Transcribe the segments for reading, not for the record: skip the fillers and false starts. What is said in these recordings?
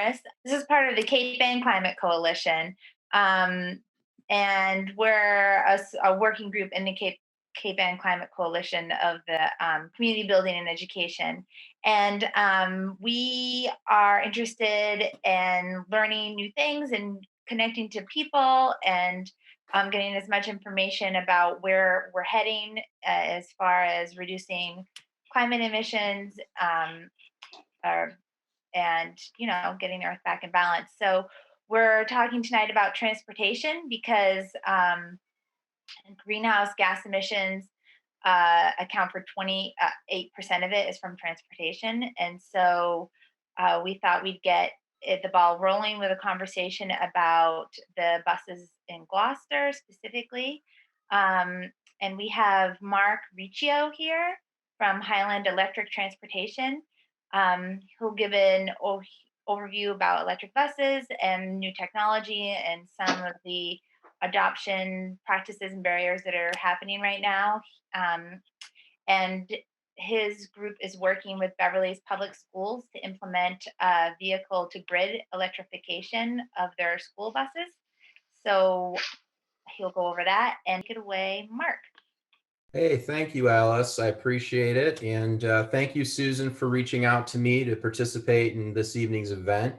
Morris. This is part of the Cape Ann Climate Coalition. Um, and we're a working group in the Cape Ann Climate Coalition of the community building and education. And we are interested in learning new things and connecting to people and getting as much information about where we're heading as far as reducing climate emissions or, and getting the earth back in balance. So we're talking tonight about transportation because greenhouse gas emissions account for 28% of it is from transportation. And so we thought we'd get the ball rolling with a conversation about the buses in Gloucester specifically. And we have Marc Riccio here from Highland Electric Transportation. Who'll give an overview about electric buses and new technology and some of the adoption practices and barriers that are happening right now. And his group is working with Beverly's public schools to implement vehicle to grid electrification of their school buses. So he'll go over that and get away, Marc. Hey, thank you, Alice. I appreciate it. And thank you, Susan, for reaching out to me to participate in this evening's event.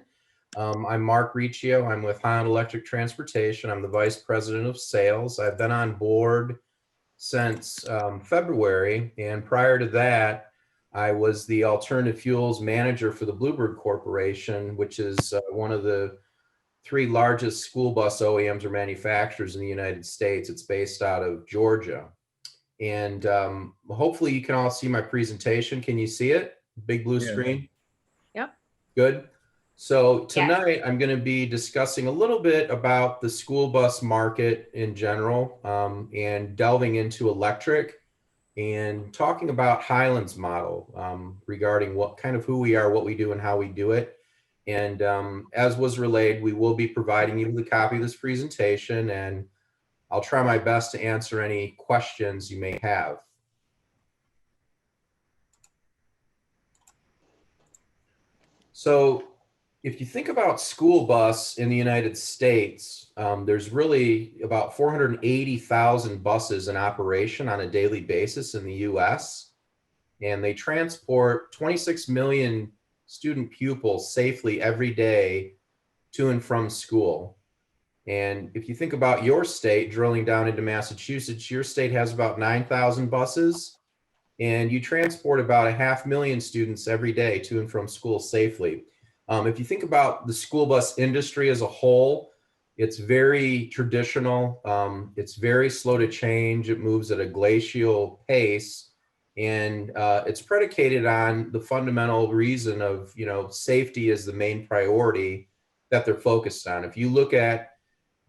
I'm Marc Riccio. I'm with Highland Electric Transportation. I'm the Vice President of Sales. I've been on board since February. And prior to that, I was the Alternative Fuels Manager for the Bluebird Corporation, which is one of the 3 largest school bus OEMs or manufacturers in the United States. It's based out of Georgia. And hopefully you can all see my presentation. Can you see it? Big blue screen? Yep. Good. So tonight I'm going to be discussing a little bit about the school bus market in general and delving into electric and talking about Highland's model regarding what kind of who we are, what we do, and how we do it. And as was relayed, we will be providing you with a copy of this presentation, and I'll try my best to answer any questions you may have. So if you think about school bus in the United States, there's really about 480,000 buses in operation on a daily basis in the US, and they transport 26 million student pupils safely every day to and from school. And if you think about your state, drilling down into Massachusetts, your state has about 9,000 buses, and you transport about 500,000 students every day to and from school safely. If you think about the school bus industry as a whole, it's very traditional. It's very slow to change. It moves at a glacial pace, and it's predicated on the fundamental reason of, safety is the main priority that they're focused on. If you look at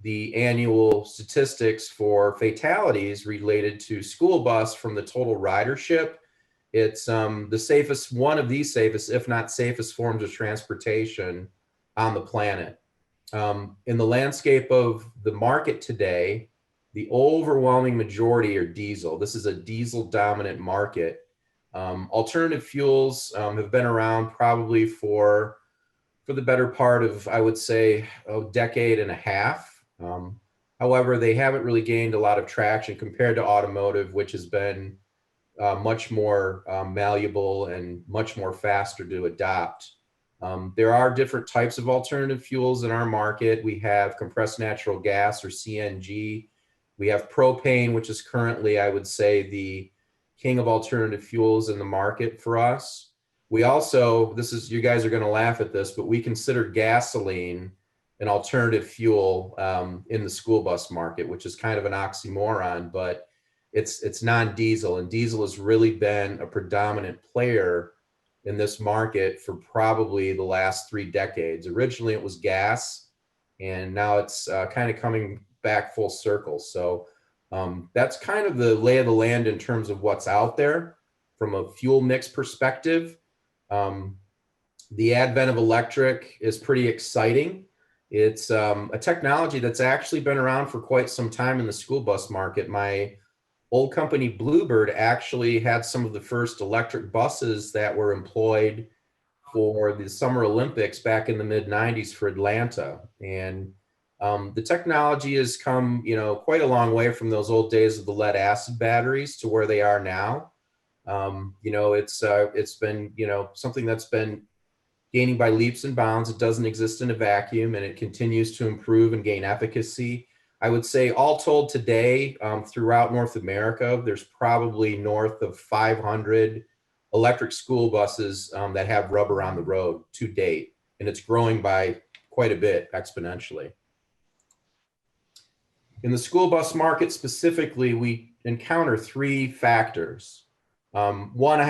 the annual statistics for fatalities related to school bus from the total ridership, it's the safest, one of the safest, if not safest forms of transportation on the planet. In the landscape of the market today, the overwhelming majority are diesel. This is a diesel dominant market. Alternative fuels have been around probably for the better part of, I would say, a decade and a half. However, they haven't really gained a lot of traction compared to automotive, which has been much more malleable and much more faster to adopt. There are different types of alternative fuels in our market. We have compressed natural gas, or CNG. We have propane, which is currently, I would say, the king of alternative fuels in the market for us. We also, you guys are going to laugh at this, but we consider gasoline an alternative fuel in the school bus market, which is kind of an oxymoron, but it's non-diesel, and diesel has really been a predominant player in this market for probably the last 3 decades. Originally it was gas, and now it's kind of coming back full circle. So that's kind of the lay of the land in terms of what's out there from a fuel mix perspective. The advent of electric is pretty exciting. It's a technology that's actually been around for quite some time in the school bus market. My old company, Bluebird, actually had some of the first electric buses that were employed for the Summer Olympics back in the mid 90s for Atlanta. And the technology has come, quite a long way from those old days of the lead acid batteries to where they are now. It's been, something that's been gaining by leaps and bounds. It doesn't exist in a vacuum, and it continues to improve and gain efficacy. I would say all told today, throughout North America, there's probably north of 500 electric school buses that have rubber on the road to date, and it's growing by quite a bit exponentially. In the school bus market specifically, we encounter three factors. One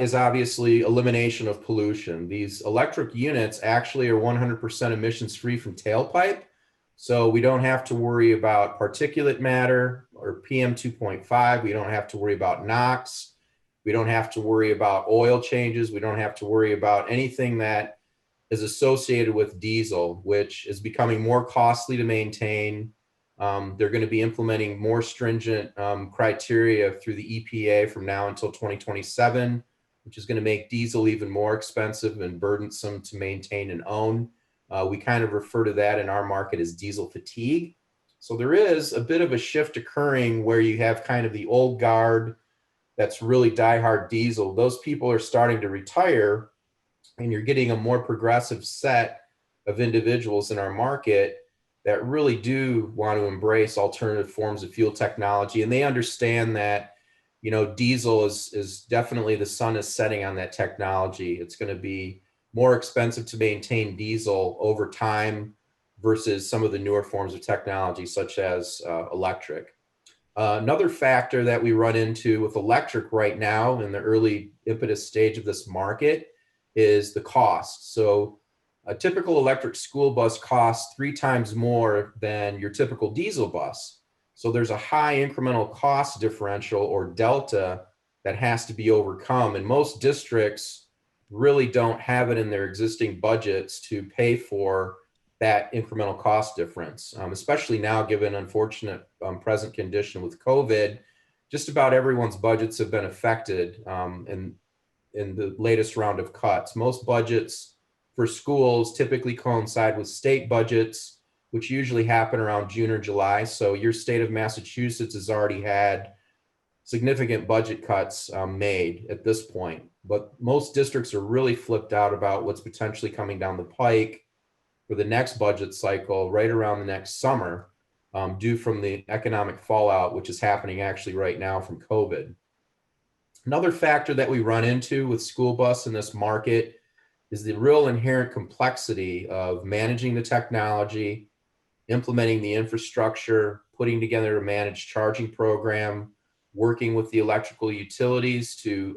is obviously elimination of pollution. These electric units actually are 100% emissions free from tailpipe. So we don't have to worry about particulate matter or PM 2.5. We don't have to worry about NOx. We don't have to worry about oil changes. We don't have to worry about anything that is associated with diesel, which is becoming more costly to maintain. They're going to be implementing more stringent criteria through the EPA from now until 2027, which is going to make diesel even more expensive and burdensome to maintain and own. We kind of refer to that in our market as diesel fatigue. So there is a bit of a shift occurring where you have kind of the old guard that's really diehard diesel. Those people are starting to retire, and you're getting a more progressive set of individuals in our market that really do want to embrace alternative forms of fuel technology. And they understand that, diesel is definitely, the sun is setting on that technology. It's going to be more expensive to maintain diesel over time versus some of the newer forms of technology, such as electric. Another factor that we run into with electric right now in the early impetus stage of this market is the cost. So a typical electric school bus costs 3 times more than your typical diesel bus. So there's a high incremental cost differential or delta that has to be overcome. And most districts really don't have it in their existing budgets to pay for that incremental cost difference, especially now given unfortunate present condition with COVID. Just about everyone's budgets have been affected in the latest round of cuts. Most budgets for schools typically coincide with state budgets, which usually happen around June or July. So your state of Massachusetts has already had significant budget cuts made at this point. But most districts are really flipped out about what's potentially coming down the pike for the next budget cycle right around the next summer, due from the economic fallout, which is happening actually right now from COVID. Another factor that we run into with school bus in this market is the real inherent complexity of managing the technology, implementing the infrastructure, putting together a managed charging program, working with the electrical utilities to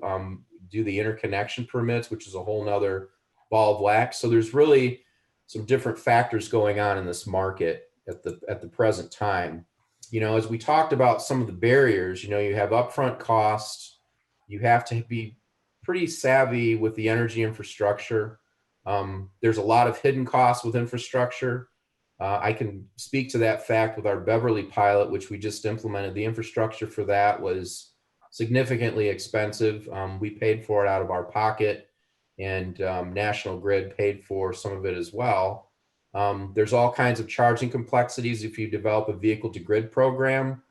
do the interconnection permits, which is a whole nother ball of wax. So there's really some different factors going on in this market at the present time. As we talked about some of the barriers, you have upfront costs. You have to be pretty savvy with the energy infrastructure. There's a lot of hidden costs with infrastructure. I can speak to that fact with our Beverly pilot, which we just implemented. The infrastructure for that was significantly expensive. We paid for it out of our pocket, and National Grid paid for some of it as well. There's all kinds of charging complexities if you develop a vehicle to grid program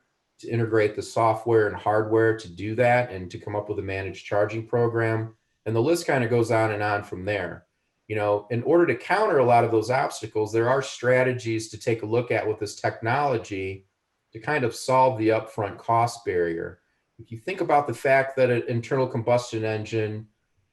to integrate the software and hardware to do that and to come up with a managed charging program. And the list kind of goes on and on from there. In order to counter a lot of those obstacles, there are strategies to take a look at with this technology to kind of solve the upfront cost barrier. If you think about the fact that an internal combustion engine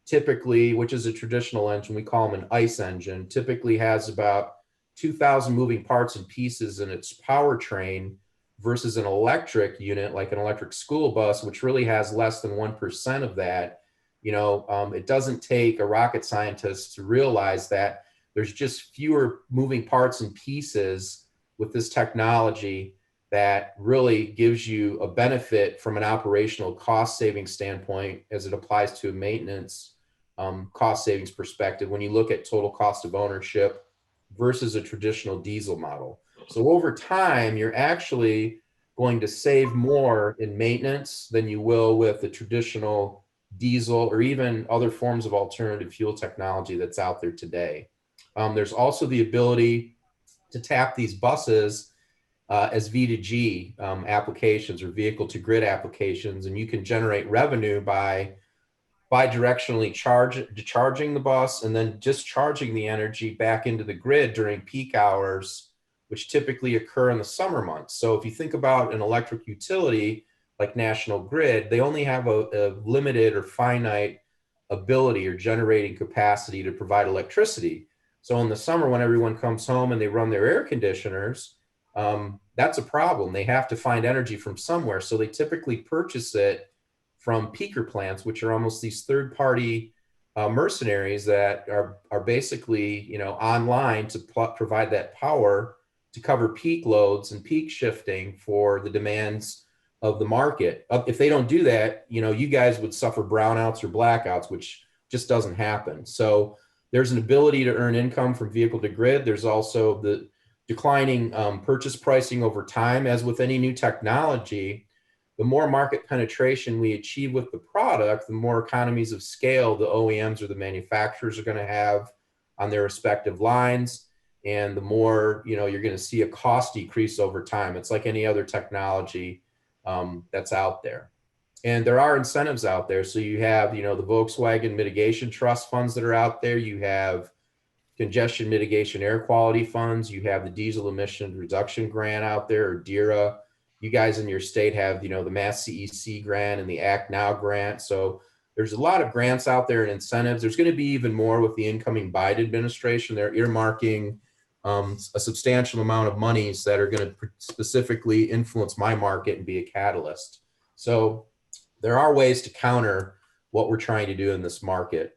typically, which is a traditional engine, we call them an ICE engine, typically has about 2,000 moving parts and pieces in its powertrain, versus an electric unit like an electric school bus, which really has less than 1% of that. It doesn't take a rocket scientist to realize that there's just fewer moving parts and pieces with this technology that really gives you a benefit from an operational cost saving standpoint as it applies to a maintenance cost savings perspective when you look at total cost of ownership versus a traditional diesel model. So over time, you're actually going to save more in maintenance than you will with the traditional diesel, or even other forms of alternative fuel technology that's out there today. There's also the ability to tap these buses as V2G applications, or vehicle to grid applications, and you can generate revenue by bi-directionally charging the bus and then discharging the energy back into the grid during peak hours, which typically occur in the summer months. So if you think about an electric utility like National Grid, they only have a limited or finite ability or generating capacity to provide electricity. So in the summer, when everyone comes home and they run their air conditioners, that's a problem. They have to find energy from somewhere. So they typically purchase it from peaker plants, which are almost these third-party mercenaries that are basically, you know, online to provide that power to cover peak loads and peak shifting for the demands of the market. If they don't do that, you know, you guys would suffer brownouts or blackouts, which just doesn't happen. So there's an ability to earn income from vehicle to grid. There's also the declining purchase pricing over time. As with any new technology, the more market penetration we achieve with the product, the more economies of scale the OEMs or the manufacturers are going to have on their respective lines. And the more, you know, you're going to see a cost decrease over time. It's like any other technology that's out there. And there are incentives out there. So you have, you know, the Volkswagen mitigation trust funds that are out there. You have congestion mitigation air quality funds. You have the diesel emission reduction grant out there, or DERA. You guys in your state have, you know, the Mass CEC grant and the Act Now grant. So there's a lot of grants out there and incentives. There's going to be even more with the incoming Biden administration. They're earmarking a substantial amount of monies that are going to specifically influence my market and be a catalyst. So there are ways to counter what we're trying to do in this market.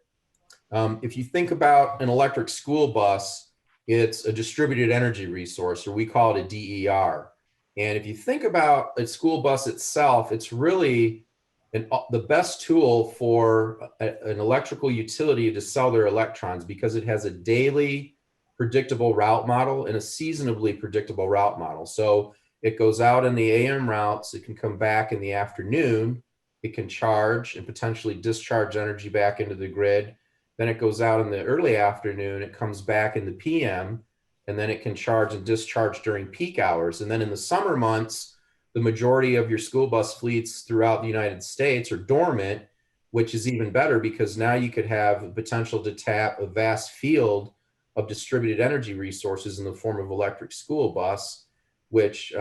If you think about an electric school bus, it's a distributed energy resource, or we call it a DER. And if you think about a school bus itself, it's really the best tool for an electrical utility to sell their electrons, because it has a daily predictable route model and a seasonably predictable route model. So it goes out in the AM routes, it can come back in the afternoon, it can charge and potentially discharge energy back into the grid. Then it goes out in the early afternoon, it comes back in the PM, and then it can charge and discharge during peak hours. And then in the summer months, the majority of your school bus fleets throughout the United States are dormant, which is even better, because now you could have the potential to tap a vast field of distributed energy resources in the form of electric school bus, which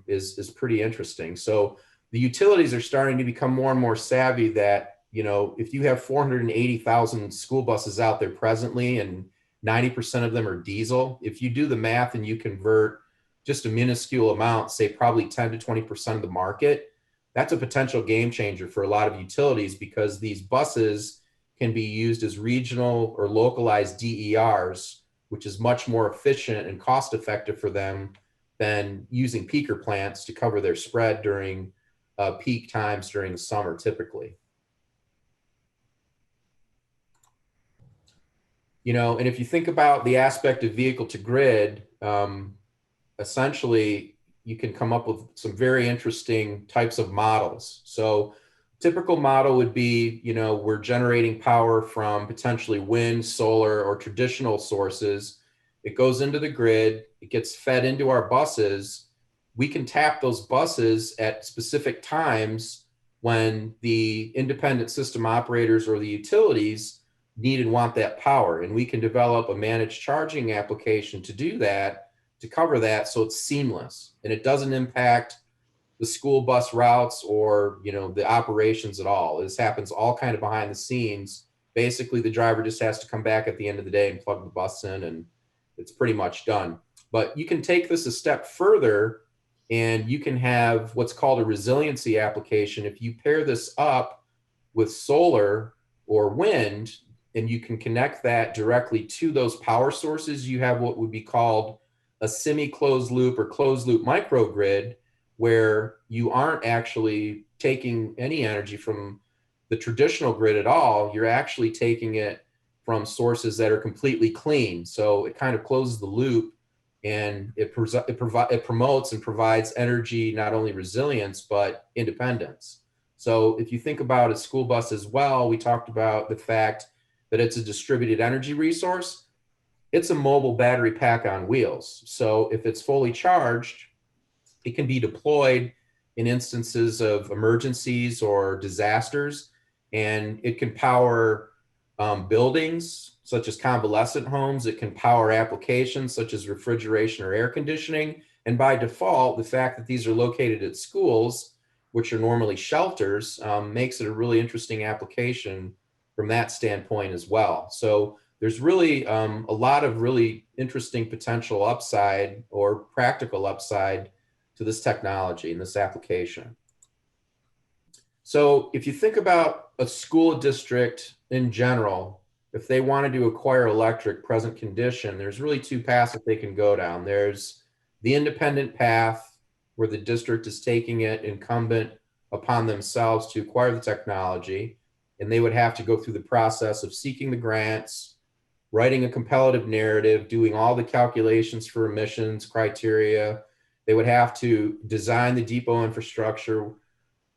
is pretty interesting. So the utilities are starting to become more and more savvy that, you know, if you have 480,000 school buses out there presently and 90% of them are diesel, if you do the math and you convert just a minuscule amount, say probably 10 to 20% of the market, that's a potential game changer for a lot of utilities, because these buses can be used as regional or localized DERs, which is much more efficient and cost effective for them than using peaker plants to cover their spread during peak times during the summer typically. You know, and if you think about the aspect of vehicle to grid, essentially you can come up with some very interesting types of models. So typical model would be, you know, we're generating power from potentially wind, solar, or traditional sources. It goes into the grid, it gets fed into our buses. We can tap those buses at specific times when the independent system operators or the utilities need and want that power. And we can develop a managed charging application to do that, to cover that, so it's seamless and it doesn't impact the school bus routes or, you know, the operations at all. This happens all kind of behind the scenes. Basically, the driver just has to come back at the end of the day and plug the bus in, and it's pretty much done. But you can take this a step further, and you can have what's called a resiliency application. If you pair this up with solar or wind, and you can connect that directly to those power sources, you have what would be called a semi-closed loop or closed loop microgrid, where you aren't actually taking any energy from the traditional grid at all. You're actually taking it from sources that are completely clean. So it kind of closes the loop, and it promotes and provides energy, not only resilience, but independence. So if you think about a school bus as well, we talked about the fact that it's a distributed energy resource. It's a mobile battery pack on wheels. So if it's fully charged, it can be deployed in instances of emergencies or disasters, and it can power buildings such as convalescent homes. It can power applications such as refrigeration or air conditioning. And by default, the fact that these are located at schools, which are normally shelters, makes it a really interesting application from that standpoint as well. So there's really a lot of really interesting potential upside or practical upside to this technology and this application. So if you think about a school district in general, if they wanted to acquire electric present condition, there's really two paths that they can go down. There's the independent path where the district is taking it incumbent upon themselves to acquire the technology, and they would have to go through the process of seeking the grants, writing a competitive narrative, doing all the calculations for emissions criteria. They would have to design the depot infrastructure,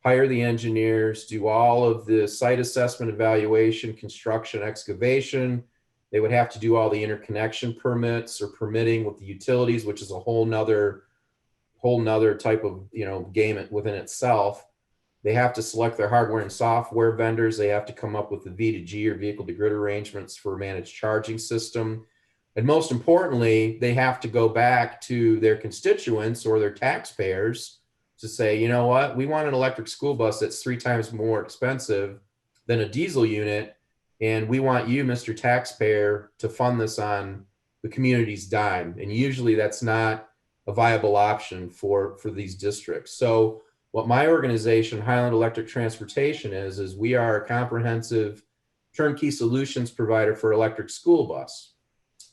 hire the engineers, do all of the site assessment, evaluation, construction, excavation. They would have to do all the interconnection permits or permitting with the utilities, which is a whole nother type of game within itself. They have to select their hardware and software vendors. They have to come up with the V2G or vehicle to grid arrangements for a managed charging system. And most importantly, they have to go back to their constituents or their taxpayers to say, you know what, we want an electric school bus that's 3 times more expensive than a diesel unit. And we want you, Mr. Taxpayer, to fund this on the community's dime. And usually that's not a viable option for these districts. So what my organization, Highland Electric Transportation, is we are a comprehensive turnkey solutions provider for electric school bus.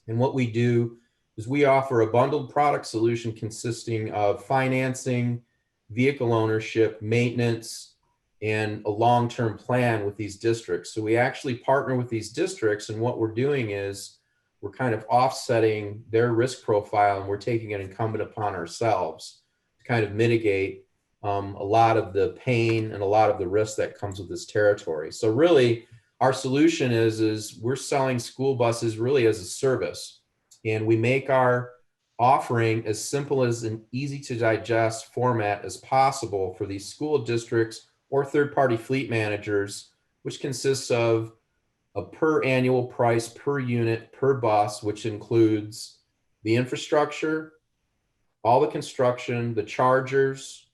And what we do is we offer a bundled product solution consisting of financing, vehicle ownership, maintenance, and a long-term plan with these districts. So we actually partner with these districts, and what we're doing is we're kind of offsetting their risk profile, and we're taking it incumbent upon ourselves to kind of mitigate a lot of the pain and a lot of the risk that comes with this territory. So really, our solution is we're selling school buses really as a service, and we make our offering as simple as an easy to digest format as possible for these school districts or third-party fleet managers, which consists of a per annual price per unit per bus, which includes the infrastructure, all the construction, the chargers,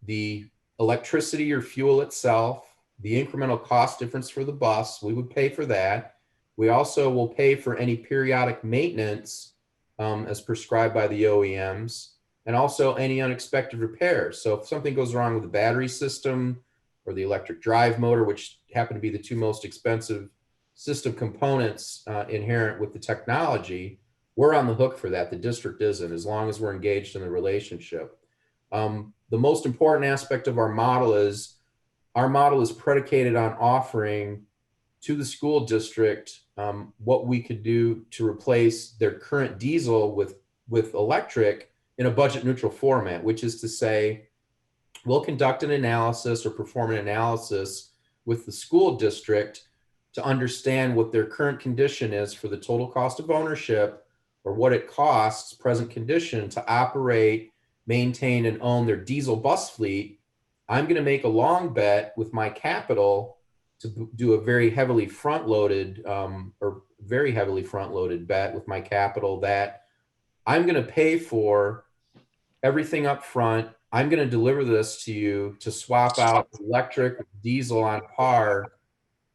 the electricity or fuel itself, the incremental cost difference for the bus. We would pay for that. We also will pay for any periodic maintenance as prescribed by the OEMs, and also any unexpected repairs. So if something goes wrong with the battery system or the electric drive motor, which happen to be the 2 most expensive system components inherent with the technology, we're on the hook for that. The district isn't, as long as we're engaged in the relationship. The most important aspect of our model is predicated on offering to the school district what we could do to replace their current diesel with electric in a budget neutral format, which is to say, we'll conduct an analysis or perform an analysis with the school district to understand what their current condition is for the total cost of ownership, or what it costs present condition to operate, maintain, and own their diesel bus fleet. I'm going to make a long bet with my capital to do a very heavily front-loaded bet with my capital that I'm going to pay for everything up front. I'm going to deliver this to you to swap out electric, diesel on par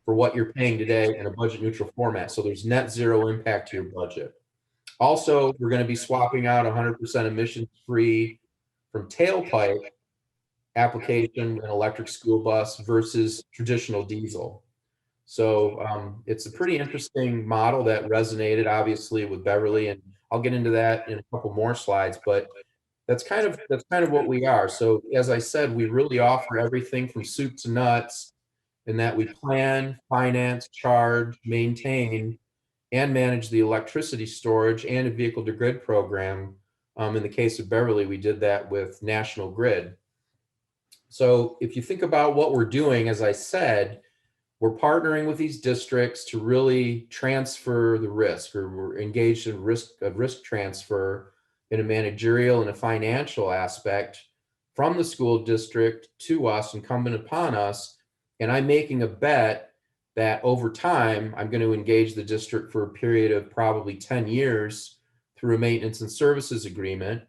for what you're paying today in a budget neutral format. So there's net zero impact to your budget. Also, we're going to be swapping out 100% emissions free from tailpipe application in electric school bus versus traditional diesel. So it's a pretty interesting model that resonated obviously with Beverly, and I'll get into that in a couple more slides, but that's kind of what we are. So as I said, we really offer everything from soup to nuts in that we plan, finance, charge, maintain, and manage the electricity storage and a vehicle to grid program. In the case of Beverly, we did that with National Grid. So if you think about what we're doing, as I said, we're partnering with these districts to really transfer the risk, or we're engaged in risk transfer in a managerial and a financial aspect from the school district to us, incumbent upon us. And I'm making a bet that over time, I'm going to engage the district for a period of probably 10 years through a maintenance and services agreement,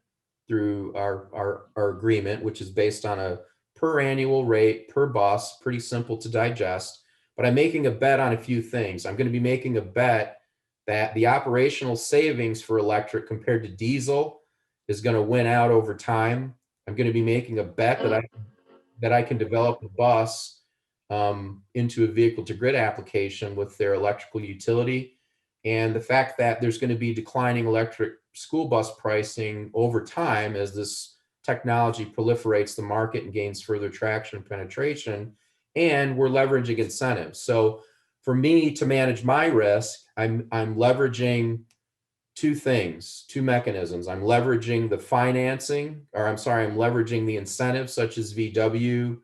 through our agreement, which is based on a per annual rate per bus, pretty simple to digest. But I'm making a bet on a few things. I'm going to be making a bet that the operational savings for electric compared to diesel is going to win out over time. I'm going to be making a bet that I can develop a bus into a vehicle to grid application with their electrical utility. And the fact that there's going to be declining electric school bus pricing over time as this technology proliferates the market and gains further traction and penetration, and we're leveraging incentives. So for me to manage my risk, I'm leveraging two things, two mechanisms. I'm leveraging the financing, or I'm sorry, I'm leveraging the incentives such as VW,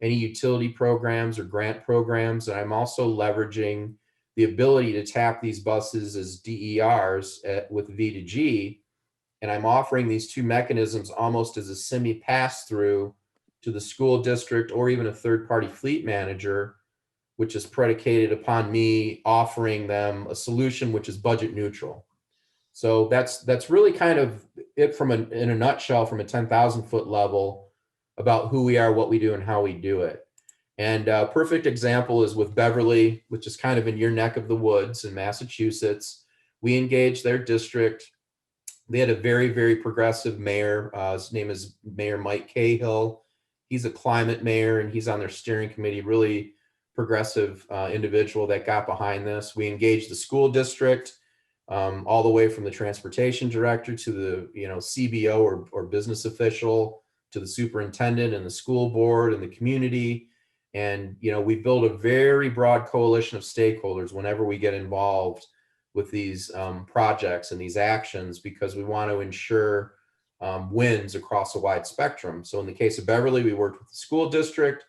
any utility programs or grant programs. And I'm also leveraging the ability to tap these buses as DERs with V2G. And I'm offering these two mechanisms almost as a semi pass through to the school district or even a third party fleet manager, which is predicated upon me offering them a solution which is budget neutral. So that's really kind of it in a nutshell from a 10,000-foot level about who we are, what we do, and how we do it. And a perfect example is with Beverly, which is kind of in your neck of the woods in Massachusetts. We engaged their district. They had a very, very progressive mayor. His name is Mayor Mike Cahill. He's a climate mayor, and he's on their steering committee, really progressive individual that got behind this. We engaged the school district, all the way from the transportation director to the CBO or business official to the superintendent and the school board and the community. And we build a very broad coalition of stakeholders whenever we get involved with these projects and these actions, because we want to ensure wins across a wide spectrum. So in the case of Beverly, we worked with the school district,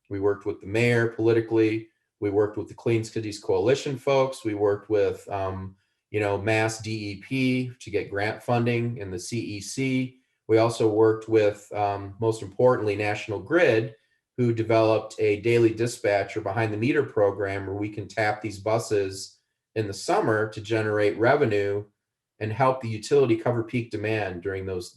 we worked with the mayor politically, we worked with the Clean Cities Coalition folks, we worked with Mass DEP to get grant funding in the CEC. We also worked with, most importantly, National Grid, who developed a daily dispatcher behind the meter program where we can tap these buses in the summer to generate revenue and help the utility cover peak demand during those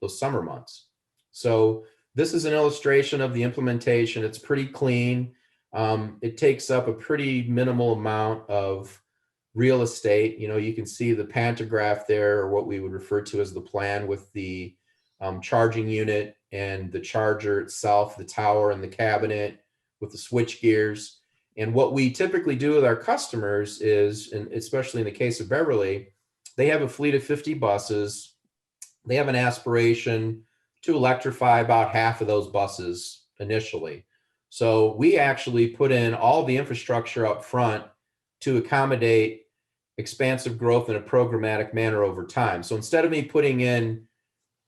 summer months. So this is an illustration of the implementation. It's pretty clean. It takes up a pretty minimal amount of real estate. You can see the pantograph there, or what we would refer to as the plan, with the charging unit and the charger itself, the tower and the cabinet with the switch gears. And what we typically do with our customers is, and especially in the case of Beverly, they have a fleet of 50 buses. They have an aspiration to electrify about half of those buses initially. So we actually put in all the infrastructure up front to accommodate expansive growth in a programmatic manner over time. So instead of me putting in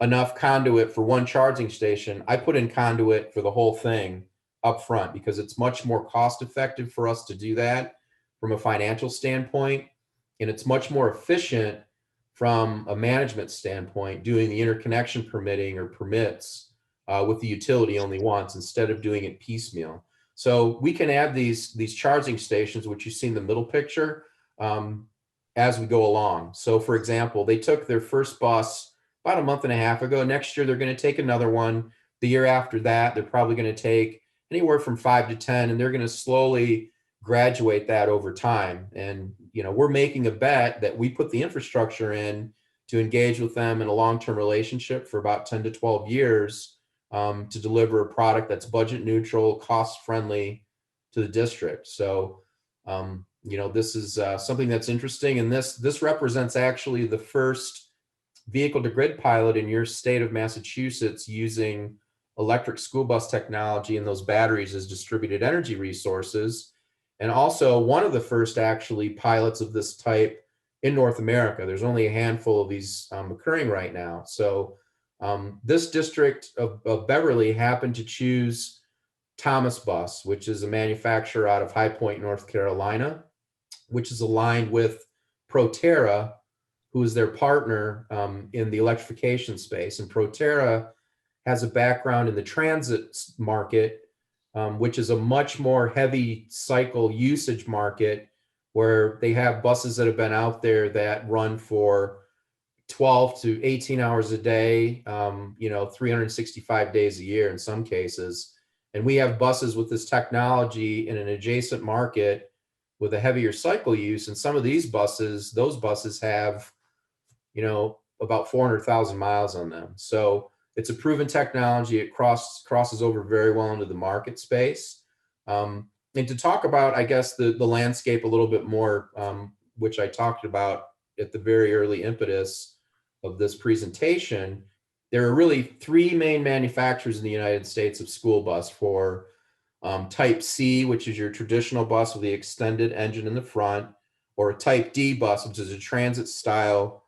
enough conduit for one charging station, I put in conduit for the whole thing up front, because it's much more cost effective for us to do that from a financial standpoint. And it's much more efficient from a management standpoint, doing the interconnection permitting or permits with the utility only once instead of doing it piecemeal. So we can add these charging stations, which you see in the middle picture, as we go along. So for example, they took their first bus about a month and a half ago. Next year, they're going to take another one. The year after that, they're probably going to take anywhere from 5 to 10, and they're going to slowly graduate that over time. And, we're making a bet that we put the infrastructure in to engage with them in a long-term relationship for about 10 to 12 years to deliver a product that's budget neutral, cost friendly to the district. So, this is something that's interesting. And this represents actually the first vehicle to grid pilot in your state of Massachusetts using electric school bus technology and those batteries as distributed energy resources. And also one of the first actually pilots of this type in North America. There's only a handful of these occurring right now. So This district of Beverly happened to choose Thomas Bus, which is a manufacturer out of High Point, North Carolina, which is aligned with Proterra, who is their partner in the electrification space. And Proterra has a background in the transit market, which is a much more heavy cycle usage market, where they have buses that have been out there that run for 12 to 18 hours a day, 365 days a year in some cases. And we have buses with this technology in an adjacent market with a heavier cycle use. And some of these buses, those buses have, about 400,000 miles on them. So it's a proven technology. It crosses over very well into the market space. And to talk about, I guess, the landscape a little bit more, which I talked about at the very early impetus of this presentation, there are really three main manufacturers in the United States of school bus for Type C, which is your traditional bus with the extended engine in the front, or a Type D bus, which is a transit style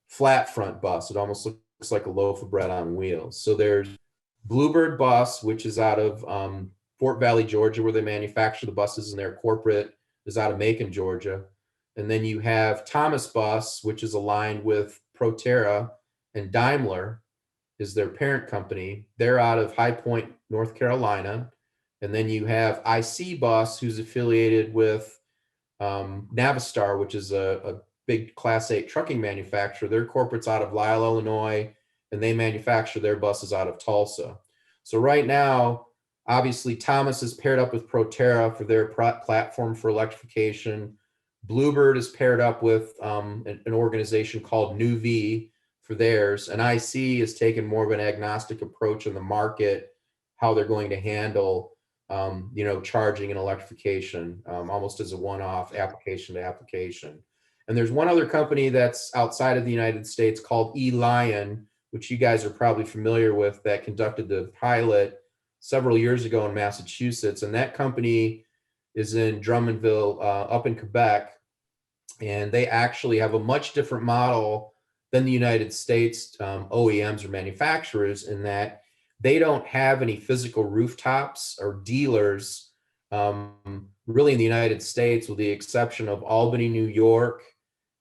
flat front bus. It almost looks like a loaf of bread on wheels. So there's Bluebird Bus, which is out of Fort Valley, Georgia, where they manufacture the buses, and their corporate is out of Macon, Georgia. And then you have Thomas Bus, which is aligned with Proterra, and Daimler is their parent company. They're out of High Point, North Carolina. And then you have IC Bus, who's affiliated with Navistar, which is a big Class 8 trucking manufacturer. Their corporate's out of Lisle, Illinois, and they manufacture their buses out of Tulsa. So right now, obviously, Thomas is paired up with Proterra for their platform for electrification. Bluebird is paired up with an organization called New V for theirs. And IC has taken more of an agnostic approach in the market, how they're going to handle charging and electrification, almost as a one-off application to application. And there's one other company that's outside of the United States called eLion, which you guys are probably familiar with, that conducted the pilot several years ago in Massachusetts. And that company is in Drummondville, up in Quebec. And they actually have a much different model than the United States OEMs or manufacturers, in that they don't have any physical rooftops or dealers really in the United States, with the exception of Albany, New York,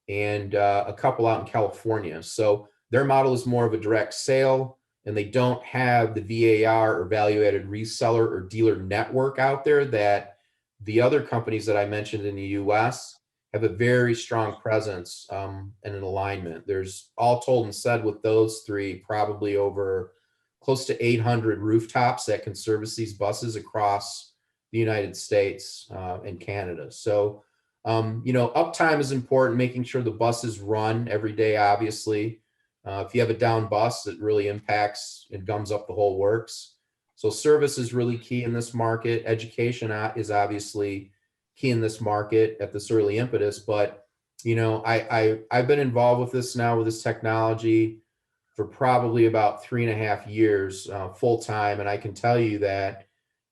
and a couple out in California. So their model is more of a direct sale, and they don't have the VAR or value added reseller or dealer network out there that the other companies that I mentioned in the US have a very strong presence and an alignment. There's, all told and said, with those three, probably over close to 800 rooftops that can service these buses across the United States and Canada. So uptime is important, making sure the buses run every day, obviously. If you have a down bus, it really impacts and gums up the whole works. So service is really key in this market. Education is obviously key in this market at this early impetus. But, I've been involved with this now, with this technology, for probably about 3.5 years full time. And I can tell you that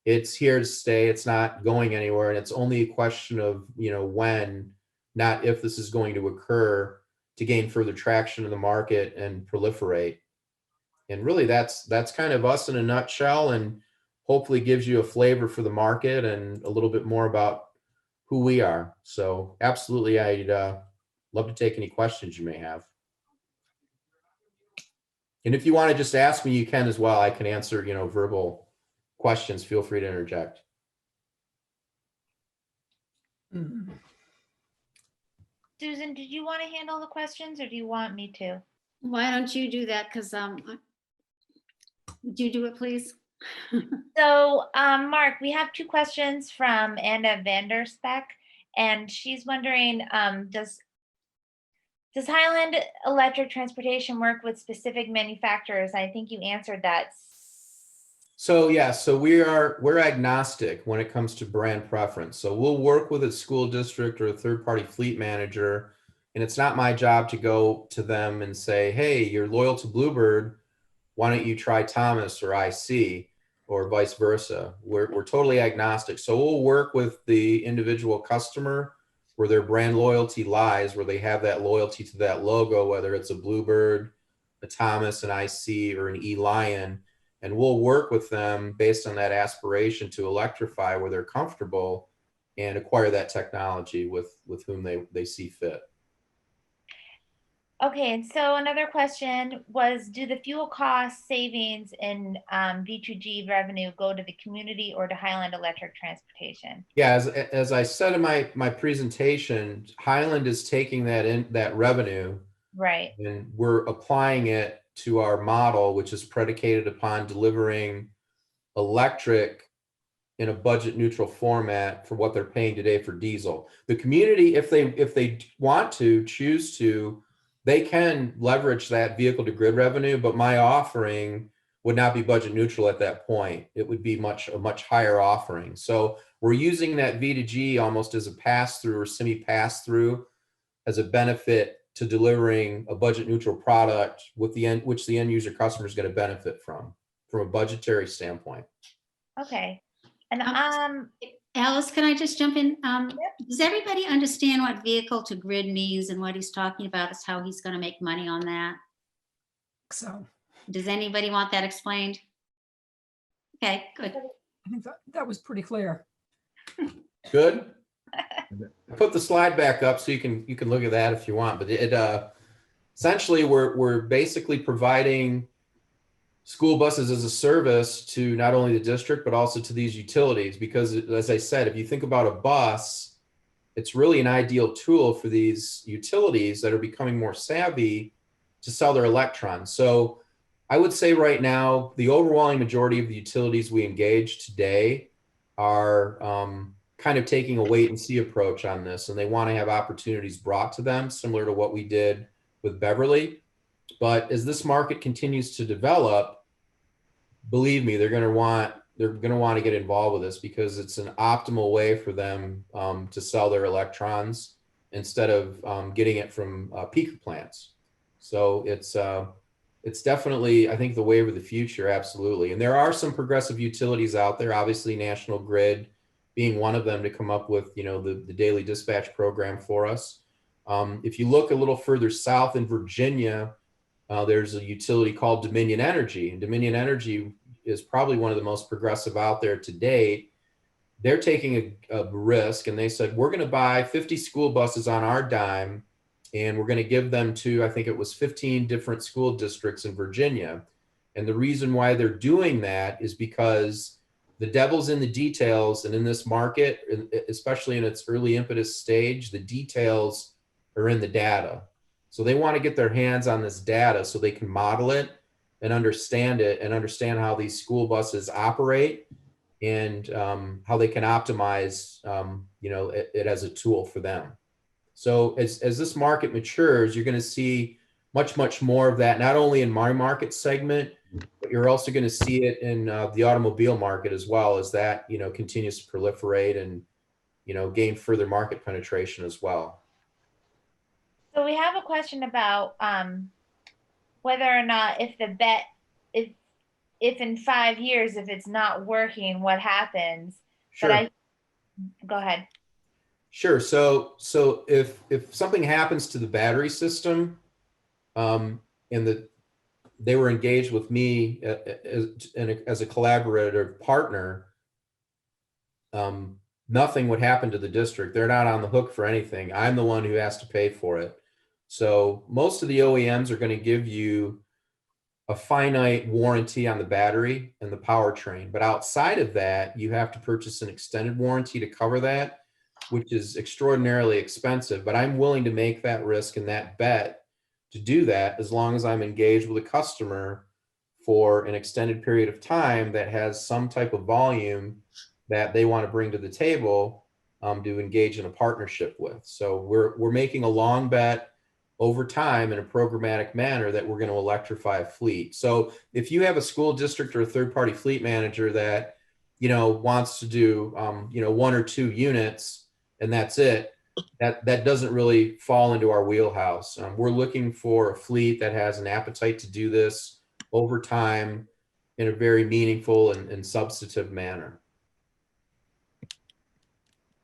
it's here to stay. It's not going anywhere. And it's only a question of, when, not if, this is going to occur to gain further traction in the market and proliferate. And really that's kind of us in a nutshell, and hopefully gives you a flavor for the market and a little bit more about who we are. So absolutely, I'd love to take any questions you may have. And if you want to just ask me, you can as well. I can answer, verbal questions. Feel free to interject. Susan, did you want to handle the questions, or do you want me to? Why don't you do that? Because would you do it, please? So, Mark, we have two questions from Anna Vanderspeck, and she's wondering, does Highland Electric Transportation work with specific manufacturers? I think you answered that. So yeah, so we're agnostic when it comes to brand preference. So we'll work with a school district or a third-party fleet manager, and it's not my job to go to them and say, hey, you're loyal to Bluebird, why don't you try Thomas or IC, or vice versa. We're totally agnostic. So we'll work with the individual customer where their brand loyalty lies, where they have that loyalty to that logo, whether it's a Bluebird, a Thomas, an IC, or an E-Lion, and we'll work with them based on that aspiration to electrify where they're comfortable and acquire that technology with whom they see fit. Okay, and so another question was, do the fuel cost savings in V2G revenue go to the community or to Highland Electric Transportation? Yeah, as I said in my presentation, Highland is taking that revenue, Right. and we're applying it to our model, which is predicated upon delivering electric in a budget neutral format for what they're paying today for diesel. The community, if they want to choose to, they can leverage that vehicle to grid revenue, but my offering would not be budget neutral at that point. It would be a much higher offering. So we're using that V2G almost as a pass-through or semi-pass-through as a benefit to delivering a budget neutral product with which the end user customer is going to benefit from a budgetary standpoint. Okay. And Alice, can I just jump in? Does everybody understand what vehicle to grid means and what he's talking about is how he's going to make money on that? So Does anybody want that explained? Okay, good. I think that was pretty clear. Good. I put the slide back up so you can look at that if you want. But essentially we're basically providing school buses as a service to not only the district but also to these utilities, because as I said, if you think about a bus, it's really an ideal tool for these utilities that are becoming more savvy to sell their electrons. So I would say right now the overwhelming majority of the utilities we engage today are kind of taking a wait and see approach on this, and they want to have opportunities brought to them similar to what we did with Beverly. But as this market continues to develop, believe me, they're going to want to get involved with this, because it's an optimal way for them to sell their electrons instead of getting it from peaker plants. So it's definitely, I think, the wave of the future. Absolutely. And there are some progressive utilities out there, obviously National Grid being one of them, to come up with, the daily dispatch program for us. If you look a little further south in Virginia, there's a utility called Dominion Energy, and Dominion Energy is probably one of the most progressive out there to date. They're taking a risk, and they said, we're going to buy 50 school buses on our dime, and we're going to give them to, I think it was 15 different school districts in Virginia. And the reason why they're doing that is because the devil's in the details, and in this market, especially in its early impetus stage, the details are in the data. So they want to get their hands on this data so they can model it and understand it, and understand how these school buses operate, and how they can optimize it as a tool for them. So as this market matures, you're going to see much more of that, not only in my market segment, but you're also going to see it in the automobile market as well, as that continues to proliferate and gain further market penetration as well. so we have a question about whether or not, if in 5 years, if it's not working, what happens? Sure. But go ahead. Sure. So if something happens to the battery system, and they were engaged with me as a collaborative partner, nothing would happen to the district. They're not on the hook for anything. I'm the one who has to pay for it. So most of the OEMs are going to give you a finite warranty on the battery and the powertrain. But outside of that, you have to purchase an extended warranty to cover that, which is extraordinarily expensive. But I'm willing to make that risk and that bet to do that, as long as I'm engaged with a customer for an extended period of time that has some type of volume that they want to bring to the table to engage in a partnership with. So we're making a long bet over time in a programmatic manner that we're going to electrify a fleet. So if you have a school district or a third-party fleet manager that wants to do 1 or 2 units and that's it, that doesn't really fall into our wheelhouse. We're looking for a fleet that has an appetite to do this over time in a very meaningful and substantive manner.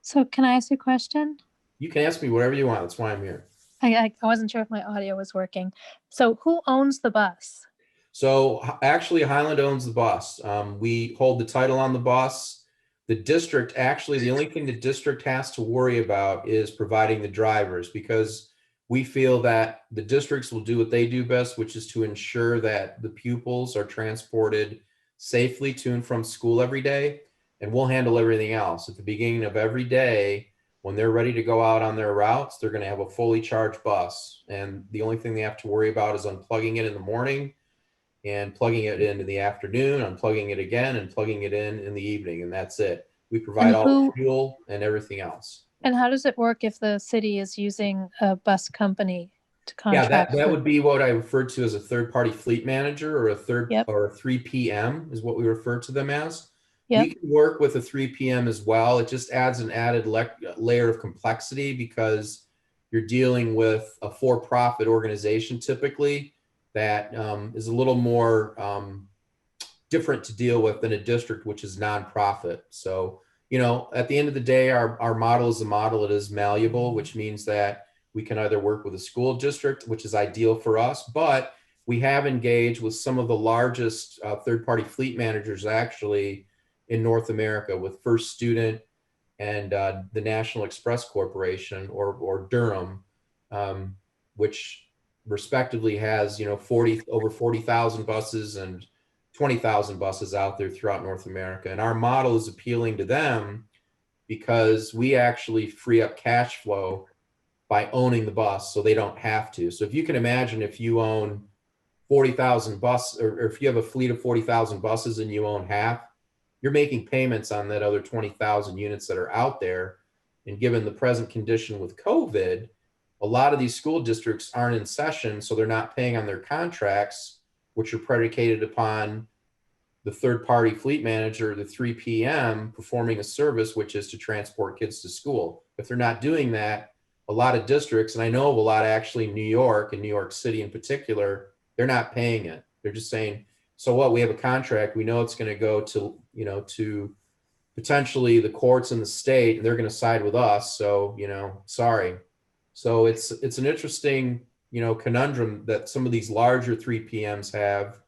So can I ask a question? You can ask me whatever you want. That's why I'm here. I wasn't sure if my audio was working. So who owns the bus? So actually, Highland owns the bus. We hold the title on the bus. The district, actually, the only thing the district has to worry about is providing the drivers, because we feel that the districts will do what they do best, which is to ensure that the pupils are transported safely to and from school every day, and we'll handle everything else. At the beginning of every day, when they're ready to go out on their routes, they're going to have a fully charged bus, and the only thing they have to worry about is unplugging it in the morning and plugging it in the afternoon, unplugging it again, and plugging it in the evening, and that's it. We provide And all who the fuel and everything else. and how does it work if the city is using a bus company to Yeah, contract that with? would be what I referred to as a third-party fleet manager, or Yep. or a 3PM is what we refer to them as. Yep. We can work with a 3PM as well. It just adds an added layer of complexity, because you're dealing with a for-profit organization typically that is a little more different to deal with than a district, which is nonprofit. So, you know, at the end of the day, our model is a model. It is malleable, which means that we can either work with a school district, which is ideal for us, but we have engaged with some of the largest third-party fleet managers actually in North America, with First Student and the National Express Corporation, or Durham, which respectively has, you know, over 40,000 buses and 20,000 buses out there throughout North America. And our model is appealing to them because we actually free up cash flow by owning the bus, so they don't have to. So if you can imagine, if you own 40,000 buses, or if you have a fleet of 40,000 buses and you own half, you're making payments on that other 20,000 units that are out there. And given the present condition with COVID, a lot of these school districts aren't in session, so they're not paying on their contracts, which are predicated upon the third-party fleet manager, the 3PM, performing a service, which is to transport kids to school. If they're not doing that, a lot of districts, and I know of a lot actually in New York and New York City in particular, they're not paying it. They're just saying, so what, we have a contract, we know it's going to go to, you know, to potentially the courts in the state, and they're going to side with us. So, you know, sorry. So it's an interesting, you know, conundrum that some of these larger 3PMs have.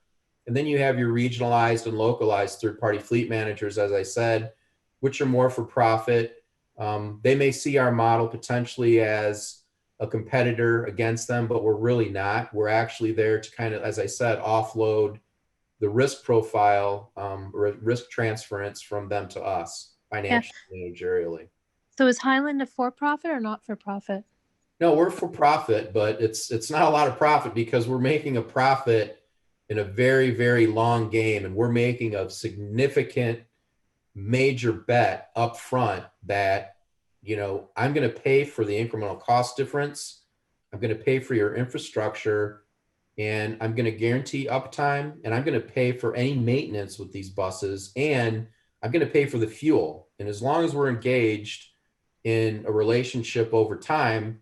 And then you have your regionalized and localized third-party fleet managers, as I said, which are more for profit. They may see our model potentially as a competitor against them, but we're really not. We're actually there to kind of, as I said, offload the risk profile, or risk transference from them to us financially, managerially. So is Highland a for-profit or not for profit? No, we're for profit, but it's not a lot of profit, because we're making a profit in a very, very long game, and we're making a significant major bet up front that, you know, I'm going to pay for the incremental cost difference. I'm going to pay for your infrastructure, and I'm going to guarantee uptime, and I'm going to pay for any maintenance with these buses, and I'm going to pay for the fuel. And as long as we're engaged in a relationship over time,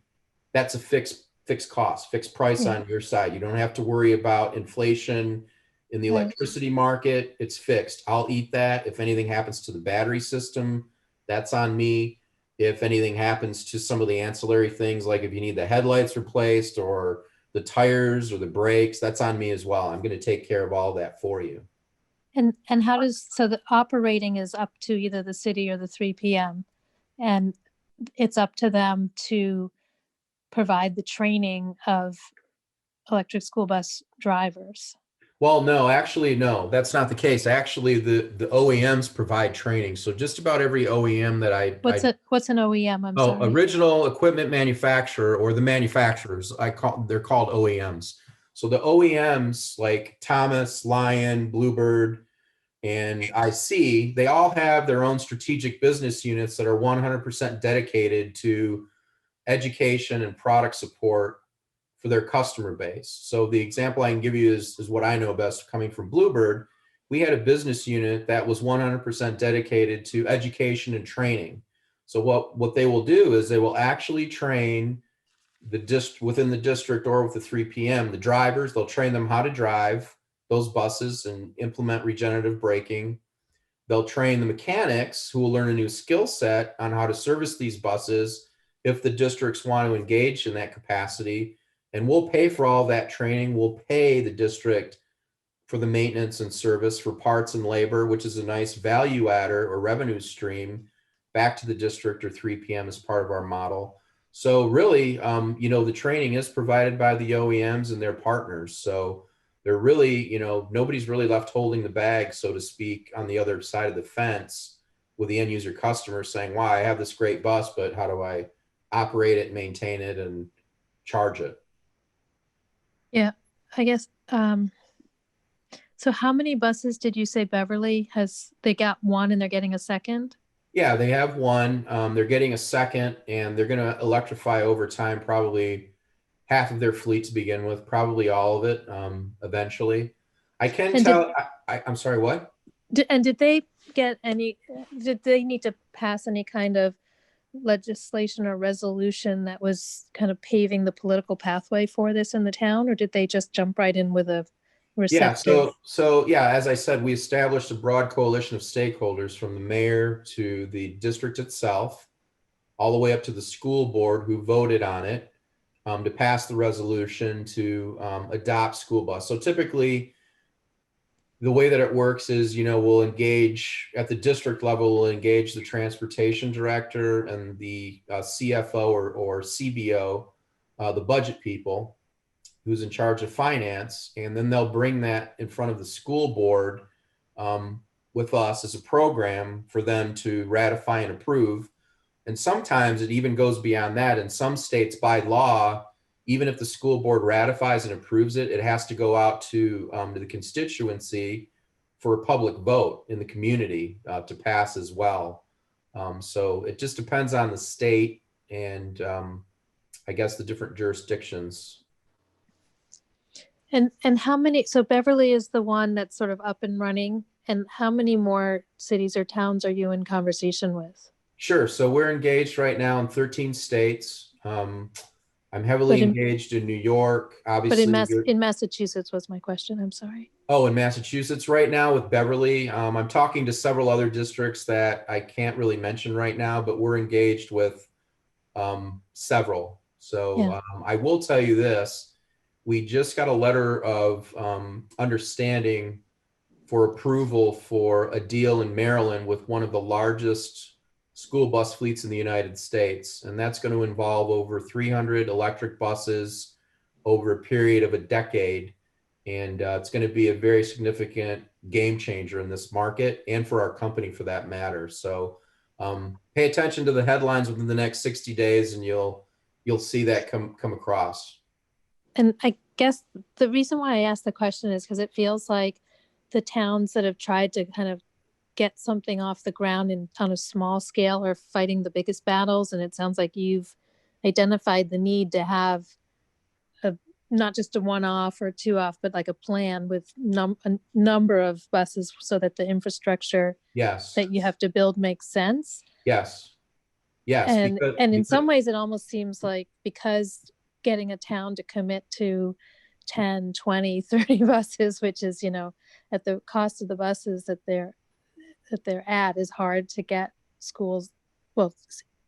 that's a fixed cost, fixed price on your side. You don't have to worry about inflation in the electricity market. It's fixed. I'll eat that. If anything happens to the battery system, that's on me. If anything happens to some of the ancillary things, like if you need the headlights replaced or the tires or the brakes, that's on me as well. I'm going to take care of all that for you. And how does, so the operating is up to either the city or the 3PM, and it's up to them to provide the training of electric school bus drivers? Well, no, actually, no, that's not the case. Actually, the OEMs provide training. So just about every OEM that What's an OEM? I'm Oh, sorry. original equipment manufacturer, or the manufacturers, they're called OEMs. So the OEMs like Thomas, Lion, Bluebird, and IC, they all have their own strategic business units that are 100% dedicated to education and product support for their customer base. So the example I can give you is what I know best coming from Bluebird. We had a business unit that was 100% dedicated to education and training. So what they will do is they will actually train within the district or with the 3PM, the drivers. They'll train them how to drive those buses and implement regenerative braking. They'll train the mechanics, who will learn a new skill set on how to service these buses if the districts want to engage in that capacity. And we'll pay for all that training. We'll pay the district for the maintenance and service for parts and labor, which is a nice value adder or revenue stream back to the district or 3 p.m. as part of our model. So really, the training is provided by the OEMs and their partners. So they're really, nobody's really left holding the bag, so to speak, on the other side of the fence with the end user customer saying, wow, I have this great bus, but how do I operate it, maintain it, and charge it? Yeah, I guess. So how many buses did you say Beverly has? They got one and they're getting a second? Yeah, they have one. They're getting a second, and they're going to electrify over time, probably half of their fleet to begin with, probably all of it eventually. I can And tell, I'm sorry, what? Did they get any, did they need to pass any kind of legislation or resolution that was kind of paving the political pathway for this in the town, or did they just jump right in with a Yeah, receptive? so yeah, as I said, we established a broad coalition of stakeholders from the mayor to the district itself, all the way up to the school board who voted on it to pass the resolution to adopt school bus. So typically, the way that it works is, we'll engage at the district level, we'll engage the transportation director and the CFO or CBO, the budget people, who's in charge of finance, and then they'll bring that in front of the school board with us as a program for them to ratify and approve. And sometimes it even goes beyond that. In some states, by law, even if the school board ratifies and approves it, it has to go out to the constituency for a public vote in the community to pass as well. So it just depends on the state and I guess the different jurisdictions. And how many, so Beverly is the one that's sort of up and running, and how many more cities or towns are you in conversation with? Sure. So we're engaged right now in 13 states. I'm heavily engaged in New York, obviously. But in Massachusetts was my question. I'm sorry. Oh, in Massachusetts right now with Beverly. I'm talking to several other districts that I can't really mention right now, but we're engaged with several. So Yeah. I will tell you this. We just got a letter of understanding for approval for a deal in Maryland with one of the largest school bus fleets in the United States. And that's going to involve over 300 electric buses over a period of a decade. And it's going to be a very significant game changer in this market and for our company for that matter. So pay attention to the headlines within the next 60 days and you'll see that come across. And I guess the reason why I asked the question is because it feels like the towns that have tried to kind of get something off the ground on a small scale are fighting the biggest battles. And it sounds like you've identified the need to have not just a one-off or a two-off, but like a plan with a number of buses so that the infrastructure that you have to build makes sense. Yes. And in some ways it almost seems like because getting a town to commit to 10, 20, 30 buses, which is, at the cost of the buses that they're at, is hard to get schools,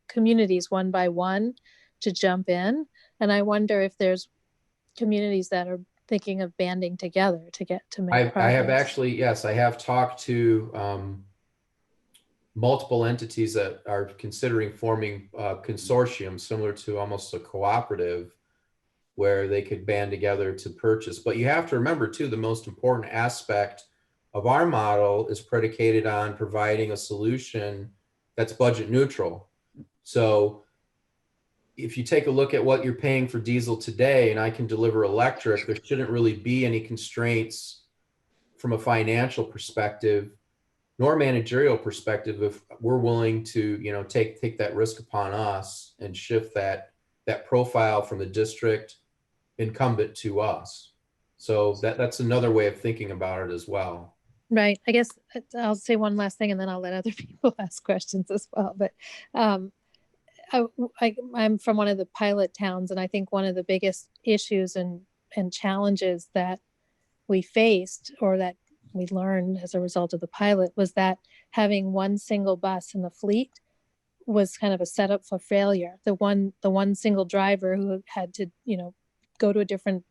communities one by one to jump in. And I wonder if there's communities that are thinking of banding together to make progress. I have actually, yes, I have talked to multiple entities that are considering forming a consortium similar to almost a cooperative where they could band together to purchase. But you have to remember too, the most important aspect of our model is predicated on providing a solution that's budget neutral. So if you take a look at what you're paying for diesel today and I can deliver electric, there shouldn't really be any constraints from a financial perspective nor managerial perspective if we're willing to, take that risk upon us and shift that profile from the district incumbent to us. So that's another way of thinking about it as well. Right. I guess I'll say one last thing and then I'll let other people ask questions as well. But I'm from one of the pilot towns, and I think one of the biggest issues and challenges that we faced or that we learned as a result of the pilot was that having one single bus in the fleet was kind of a setup for failure. The one single driver who had to, go to a different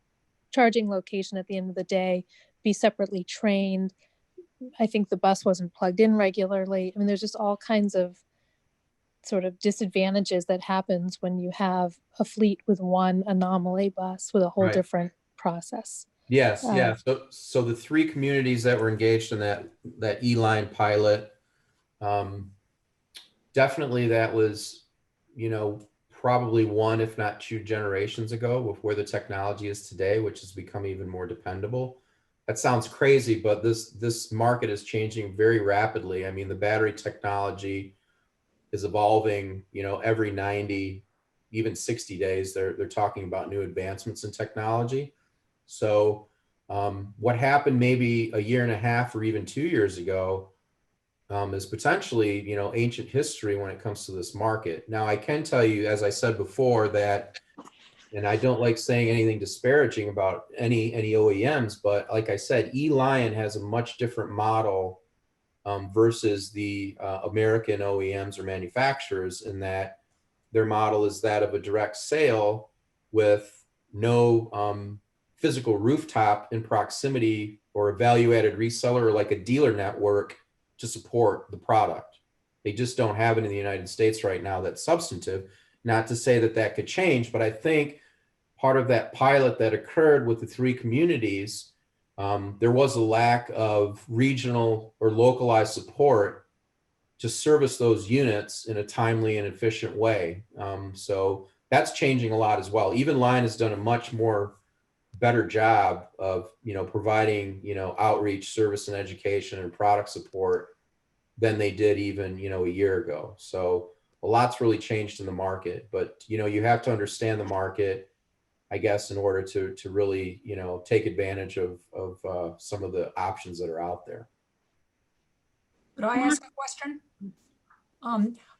charging location at the end of the day, be separately trained. I think the bus wasn't plugged in regularly. I mean, there's just all kinds of sort of disadvantages that happens when you have a fleet with one anomaly bus with a whole Right. different process. Yes, yeah. So the 3 communities that were engaged in that E-line pilot, definitely that was, probably 1, if not 2 generations ago with where the technology is today, which has become even more dependable. That sounds crazy, but this market is changing very rapidly. I mean, the battery technology is evolving, every 90, even 60 days, they're talking about new advancements in technology. So what happened maybe a year and a half or even 2 years ago is potentially, ancient history when it comes to this market. Now, I can tell you, as I said before, that, and I don't like saying anything disparaging about any OEMs, but like I said, E-Lion has a much different model versus the American OEMs or manufacturers, in that their model is that of a direct sale with no physical rooftop in proximity or a value-added reseller or like a dealer network to support the product. They just don't have it in the United States right now that's substantive. Not to say that that could change, but I think part of that pilot that occurred with the 3 communities, there was a lack of regional or localized support to service those units in a timely and efficient way. So that's changing a lot as well. Even Line has done a much more better job of, providing, outreach, service and education and product support than they did even, a year ago. So a lot's really changed in the market, but, you have to understand the market, I guess, in order to really, take advantage of some of the options that are out there. Could I ask a question?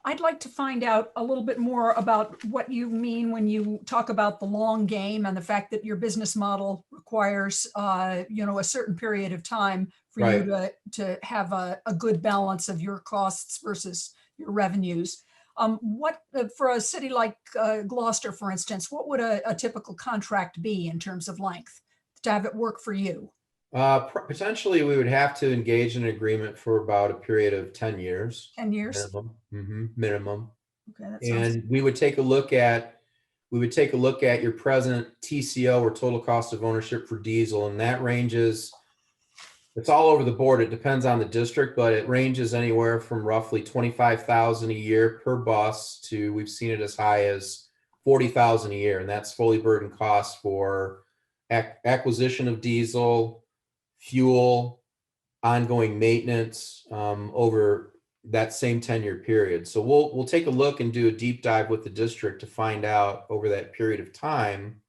I'd like to find out a little bit more about what you mean when you talk about the long game and the fact that your business model requires, a certain period of time for Right. you to have a good balance of your costs versus your revenues. What for a city like Gloucester, for instance, what would a typical contract be in terms of length to have it work for you? Potentially, we would have to engage in an agreement for about a period of 10 years. 10 years? Minimum. Okay, that sounds. And we would take a look at your present TCO, or total cost of ownership, for diesel, and that ranges. It's all over the board. It depends on the district, but it ranges anywhere from roughly 25,000 a year per bus to, we've seen it as high as 40,000 a year, and that's fully burdened costs for acquisition of diesel, fuel, ongoing maintenance over that same 10-year period. So we'll take a look and do a deep dive with the district to find out over that period of time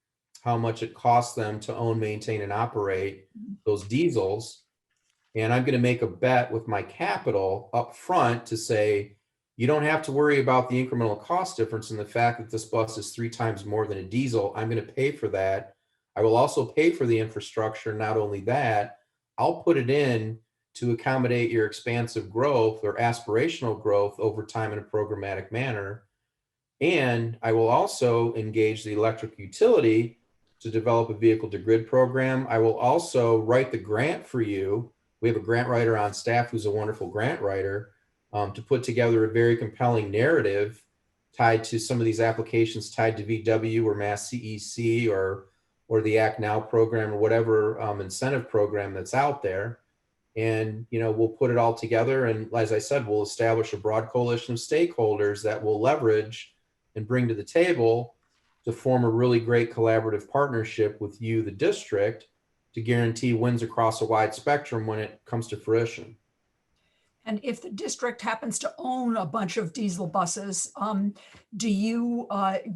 how much it costs them to own, maintain, and operate those diesels. And I'm going to make a bet with my capital up front to say, you don't have to worry about the incremental cost difference in the fact that this bus is 3 times more than a diesel. I'm going to pay for that. I will also pay for the infrastructure. Not only that, I'll put it in to accommodate your expansive growth or aspirational growth over time in a programmatic manner. And I will also engage the electric utility to develop a vehicle to grid program. I will also write the grant for you. We have a grant writer on staff who's a wonderful grant writer, to put together a very compelling narrative tied to some of these applications tied to VW or Mass CEC or the Act Now program or whatever incentive program that's out there. And, we'll put it all together. And as I said, we'll establish a broad coalition of stakeholders that will leverage and bring to the table to form a really great collaborative partnership with you, the district, to guarantee wins across a wide spectrum when it comes to fruition. And if the district happens to own a bunch of diesel buses, do you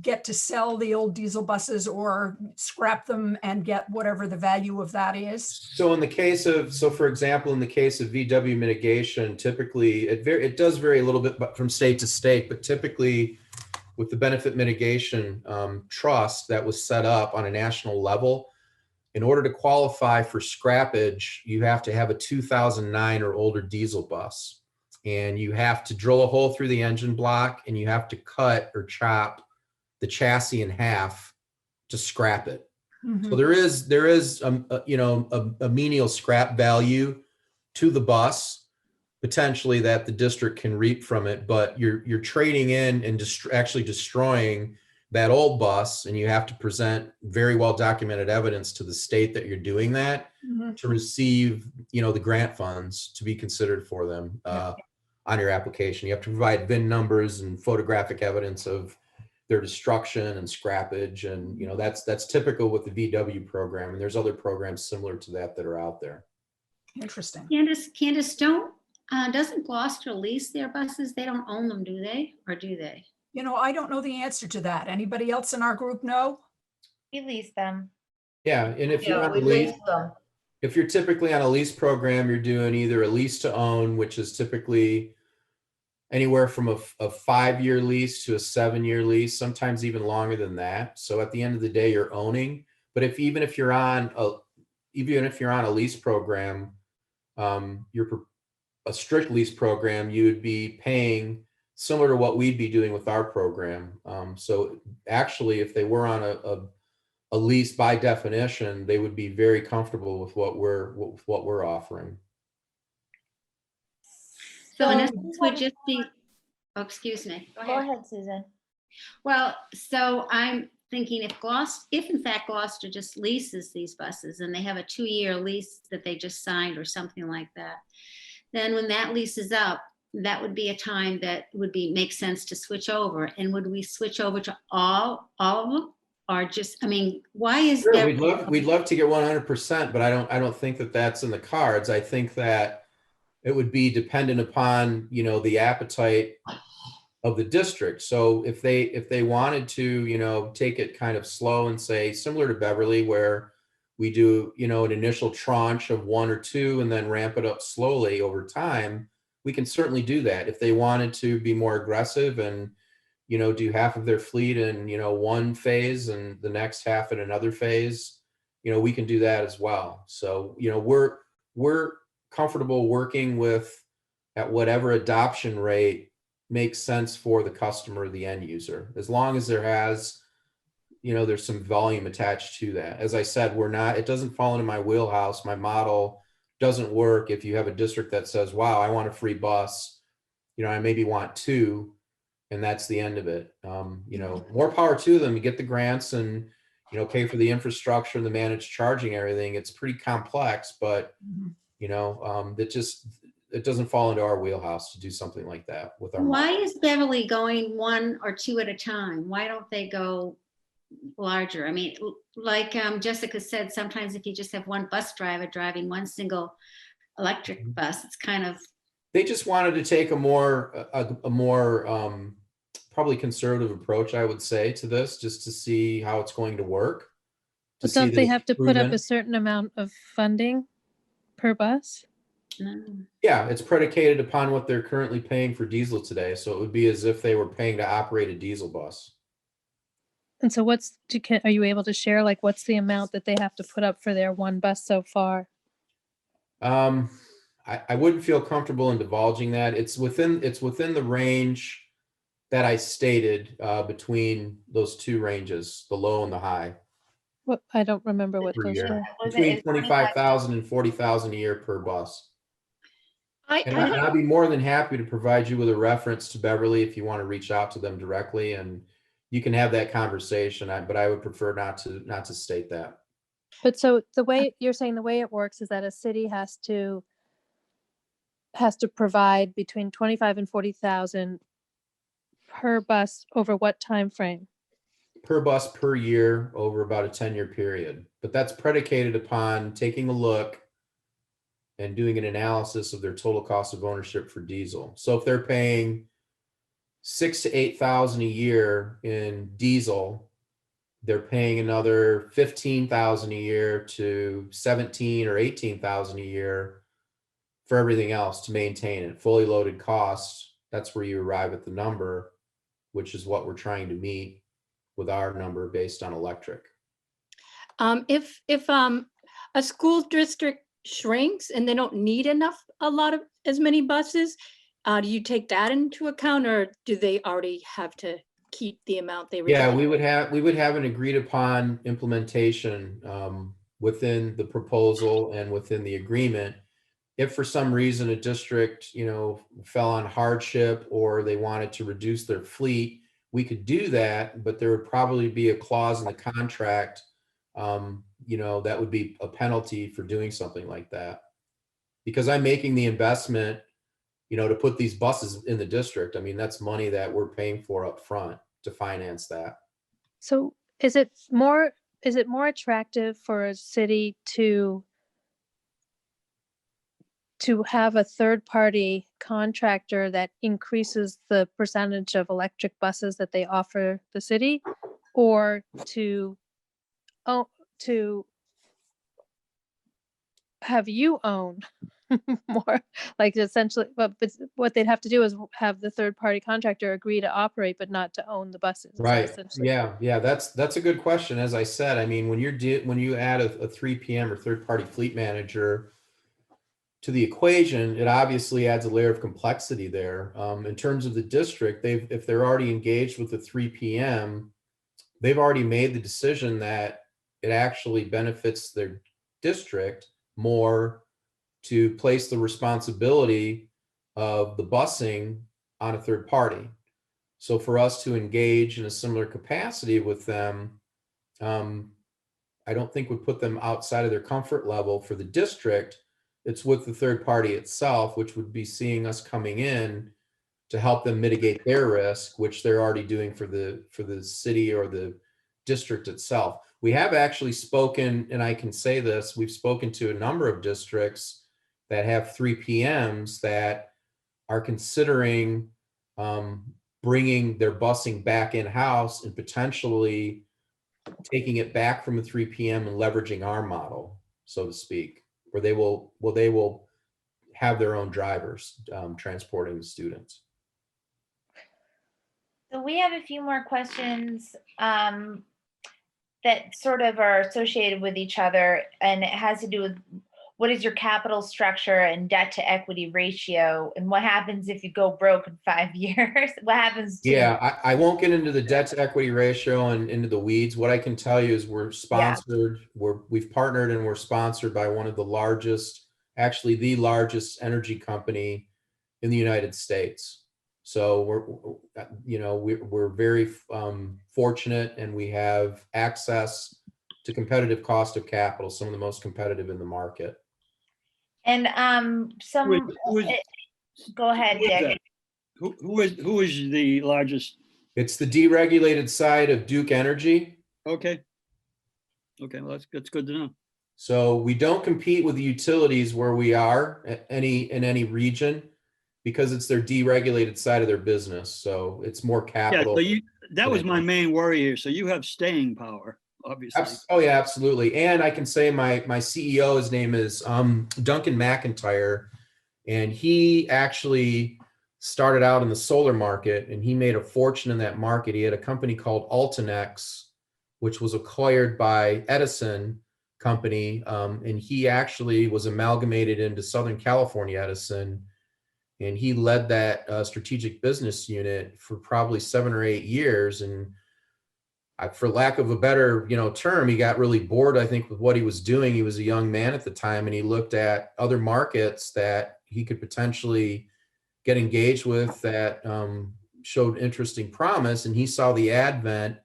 get to sell the old diesel buses or scrap them and get whatever the value of that is? So for example, in the case of VW mitigation, typically it does vary a little bit from state to state, but typically with the benefit mitigation trust that was set up on a national level, in order to qualify for scrappage, you have to have a 2009 or older diesel bus. and you have to drill a hole through the engine block, and you have to cut or chop the chassis in half to scrap it. So there is a menial scrap value to the bus potentially that the district can reap from it, but you're trading in and actually destroying that old bus, and you have to present very well documented evidence to the state that you're doing that to receive, the grant funds to be considered for them on your application. You have to provide VIN numbers and photographic evidence of their destruction and scrappage, and that's typical with the VW program, and there's other programs similar to that are out there. Interesting. Candace, doesn't Gloucester lease their buses? They don't own them, do they? Or do they? I don't know the answer to that. Anybody else in our group know? We lease them. Yeah, and if you're Yeah, on a we lease, lease them. if you're typically on a lease program, you're doing either a lease to own, which is typically anywhere from a 5-year lease to a 7-year lease, sometimes even longer than that. So at the end of the day, you're owning. But even if you're on a lease program, you're a strict lease program, you would be paying similar to what we'd be doing with our program. So actually, if they were on a lease, by definition, they would be very comfortable with what we're offering. So in So essence, would just be, oh, excuse me. Go go ahead. ahead, Susan. Well, so I'm thinking if in fact Gloucester just leases these buses and they have a 2-year lease that they just signed or something like that, then when that lease is up, that would be a time that would make sense to switch over. And would we switch over to all of them? Or just, why is Sure, there? we'd love to get 100%, but I don't think that that's in the cards. I think that it would be dependent upon, the appetite of the district. So if they wanted to, take it kind of slow and say, similar to Beverly, where we do, an initial tranche of 1 or 2 and then ramp it up slowly over time, we can certainly do that. If they wanted to be more aggressive and, do half of their fleet in, one phase and the next half in another phase, we can do that as well. So, we're comfortable working with at whatever adoption rate makes sense for the customer or the end user, as long as there's some volume attached to that. As I said, it doesn't fall into my wheelhouse. My model doesn't work if you have a district that says, wow, I want a free bus, I maybe want 2, and that's the end of it. More power to them. You get the grants and, pay for the infrastructure and the managed charging, everything. It's pretty complex, but it doesn't fall into our wheelhouse to do something like that with our Why model. is Beverly going 1 or 2 at a time? Why don't they go larger? Like Jessica said, sometimes if you just have one bus driver driving one single electric bus, it's kind of. They just wanted to take a more probably conservative approach, I would say, to this, just to see how it's going to work. But don't they have to put up a certain amount of funding per bus? No. Yeah, it's predicated upon what they're currently paying for diesel today. So it would be as if they were paying to operate a diesel bus. And so are you able to share, like, what's the amount that they have to put up for their one bus so far? I wouldn't feel comfortable in divulging that. It's within the range that I stated, between those 2 ranges, the low and the high. What, I don't remember what Per those year. were. Between 25,000 and 40,000 a year per bus. And I I'd be more than happy to provide you with a reference to Beverly if you want to reach out to them directly, and you can have that conversation. But I would prefer not to state that. But so the way you're saying, the way it works is that a city has to provide between 25 and 40,000 per bus over what time frame? Per bus per year over about a 10-year period. But that's predicated upon taking a look and doing an analysis of their total cost of ownership for diesel. So if they're paying 6,000 to 8,000 a year in diesel, they're paying another 15,000 a year to 17 or 18,000 a year for everything else to maintain it. Fully loaded costs, that's where you arrive at the number, which is what we're trying to meet with our number based on electric. If a school district shrinks and they don't need as many buses, Do you take that into account, or do they already have to keep the amount they Yeah, retain? we would have an agreed upon implementation within the proposal and within the agreement. If for some reason a district, fell on hardship or they wanted to reduce their fleet, we could do that, but there would probably be a clause in the contract, that would be a penalty for doing something like that. Because I'm making the investment, to put these buses in the district. I mean, that's money that we're paying for up front to finance that. So is it more attractive for a city to have a third party contractor that increases the percentage of electric buses that they offer the city, or to have you own more, like essentially, but what they'd have to do is have the third party contractor agree to operate, but not to own the buses. Is that Right. essentially? Yeah. That's a good question. As I said, I mean, when you add a 3 PM or third party fleet manager to the equation, it obviously adds a layer of complexity there. In terms of the district, if they're already engaged with the 3 PM, they've already made the decision that it actually benefits their district more to place the responsibility of the busing on a third party. So for us to engage in a similar capacity with them, I don't think would put them outside of their comfort level for the district. It's with the third party itself, which would be seeing us coming in to help them mitigate their risk, which they're already doing for the city or the district itself. We have actually spoken, and I can say this, we've spoken to a number of districts that have 3 PMs that are considering bringing their busing back in-house and potentially taking it back from the 3 PM and leveraging our model, so to speak, where they will have their own drivers transporting the students. So we have a few more questions that sort of are associated with each other, and it has to do with what is your capital structure and debt to equity ratio, and what happens if you go broke in 5 years? What happens to Yeah, I won't get into the debt to equity ratio and into the weeds. What I can tell you is we're sponsored, we've partnered and we're sponsored by one of the largest, actually the largest energy company in the United States. So we're very fortunate, and we have access to competitive cost of capital, some of the most competitive in the market. And go ahead, Dick. Who is the largest? It's the deregulated side of Duke Energy. Okay. Well, that's good to know. So we don't compete with the utilities where we are in any region, because it's their deregulated side of their business. So it's more capital. Yeah, so that was my main worry here. So you have staying power, obviously. Oh yeah, absolutely. And I can say my CEO, his name is Duncan McIntyre, and he actually started out in the solar market, and he made a fortune in that market. He had a company called Altinex, which was acquired by Edison Company, and he actually was amalgamated into Southern California Edison, and he led that strategic business unit for probably 7 or 8 years. And for lack of a better term, he got really bored, I think, with what he was doing. He was a young man at the time, and he looked at other markets that he could potentially get engaged with that showed interesting promise. And he saw the advent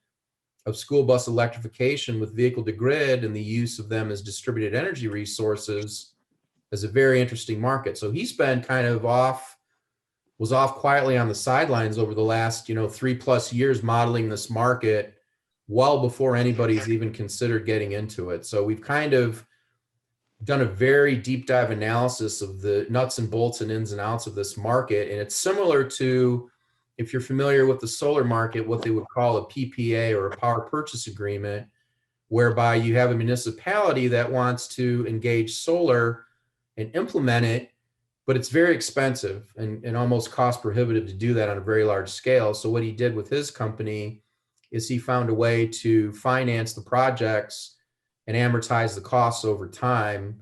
of school bus electrification with vehicle to grid and the use of them as distributed energy resources as a very interesting market. So he's been kind of was off quietly on the sidelines over the last 3+ years, modeling this market well before anybody's even considered getting into it. So we've kind of done a very deep dive analysis of the nuts and bolts and ins and outs of this market. And it's similar to, if you're familiar with the solar market, what they would call a PPA, or a power purchase agreement, whereby you have a municipality that wants to engage solar and implement it, but it's very expensive and almost cost prohibitive to do that on a very large scale. So what he did with his company is he found a way to finance the projects and amortize the costs over time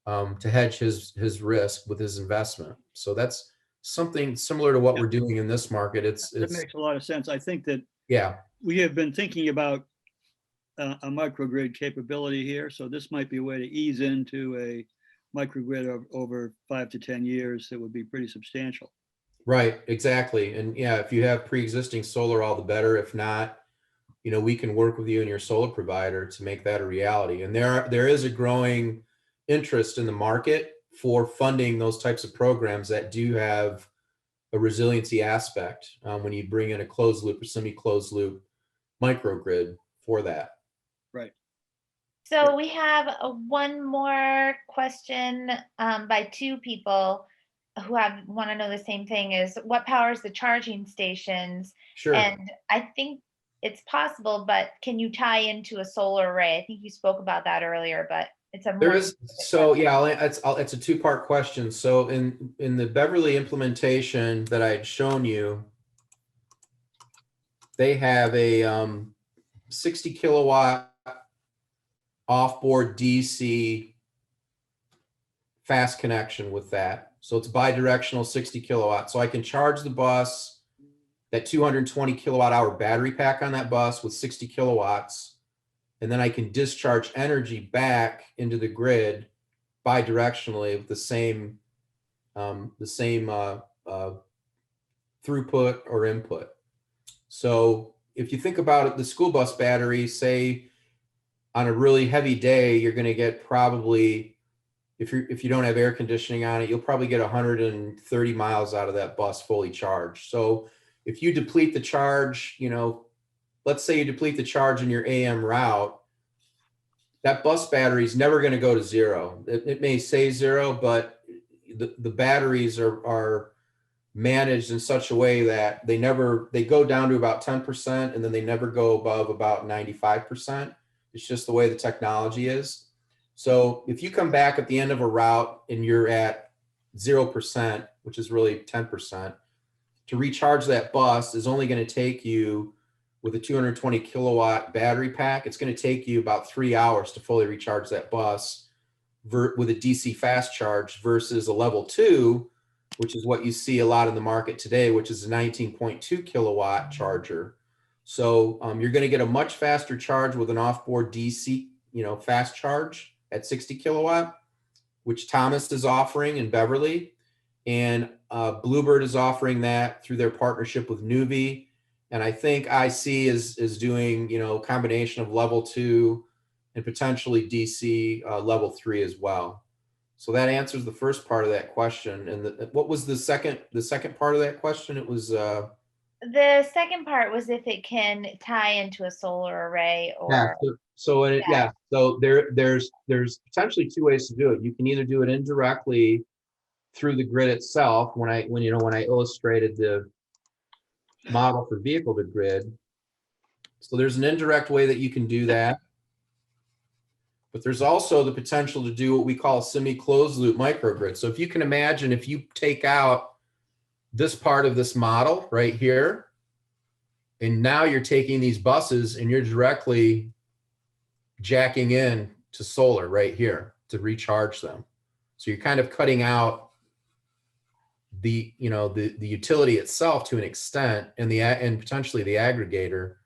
to hedge his risk with his investment. So that's something similar to what we're doing in this market. That makes a lot of sense. I think that Yeah, we have been thinking about a microgrid capability here, so this might be a way to ease into a microgrid over 5 to 10 years that would be pretty substantial. right, exactly. And yeah, if you have pre-existing solar, all the better. If not, we can work with you and your solar provider to make that a reality. And there is a growing interest in the market for funding those types of programs that do have a resiliency aspect when you bring in a closed loop or semi-closed loop microgrid for that. Right. So we have one more question by two people who want to know the same thing, is what powers the charging stations? Sure. And I think it's possible, but can you tie into a solar array? I think you spoke about that earlier, but it's a There more is, specific so question. yeah, it's a two-part question. So in the Beverly implementation that I had shown you, they have a 60 kilowatt off-board DC fast connection with that. So it's bidirectional 60 kilowatts. So I can charge the bus, that 220 kilowatt hour battery pack on that bus with 60 kilowatts. And then I can discharge energy back into the grid bidirectionally with the same throughput or input. So if you think about it, the school bus battery, say on a really heavy day, you're going to get probably, if you don't have air conditioning on it, you'll probably get 130 miles out of that bus fully charged. So if you deplete the charge, let's say you deplete the charge in your AM route, that bus battery is never going to go to zero. It may say zero, but the batteries are managed in such a way that they go down to about 10% and then they never go above about 95%. It's just the way the technology is. So if you come back at the end of a route and you're at 0%, which is really 10%, to recharge that bus is only going to take you, with a 220 kilowatt battery pack, it's going to take you about 3 hours to fully recharge that bus with a DC fast charge versus a level 2, which is what you see a lot in the market today, which is a 19.2 kilowatt charger. So you're going to get a much faster charge with an off-board DC, fast charge at 60 kilowatt, which Thomas is offering in Beverly, and Bluebird is offering that through their partnership with Nuvi. And I think IC is doing, combination of level 2 and potentially DC level 3 as well. So that answers the first part of that question. And what was the second part of that question? It was The second part was if it can tie into a solar array yeah. or So there's potentially two ways to do it. You can either do it indirectly through the grid itself. When I illustrated the model for vehicle to grid. So there's an indirect way that you can do that. But there's also the potential to do what we call a semi-closed loop microgrid. So if you can imagine, if you take out this part of this model right here, and now you're taking these buses and you're directly jacking in to solar right here to recharge them. So you're kind of cutting out the utility itself to an extent, and potentially the aggregator,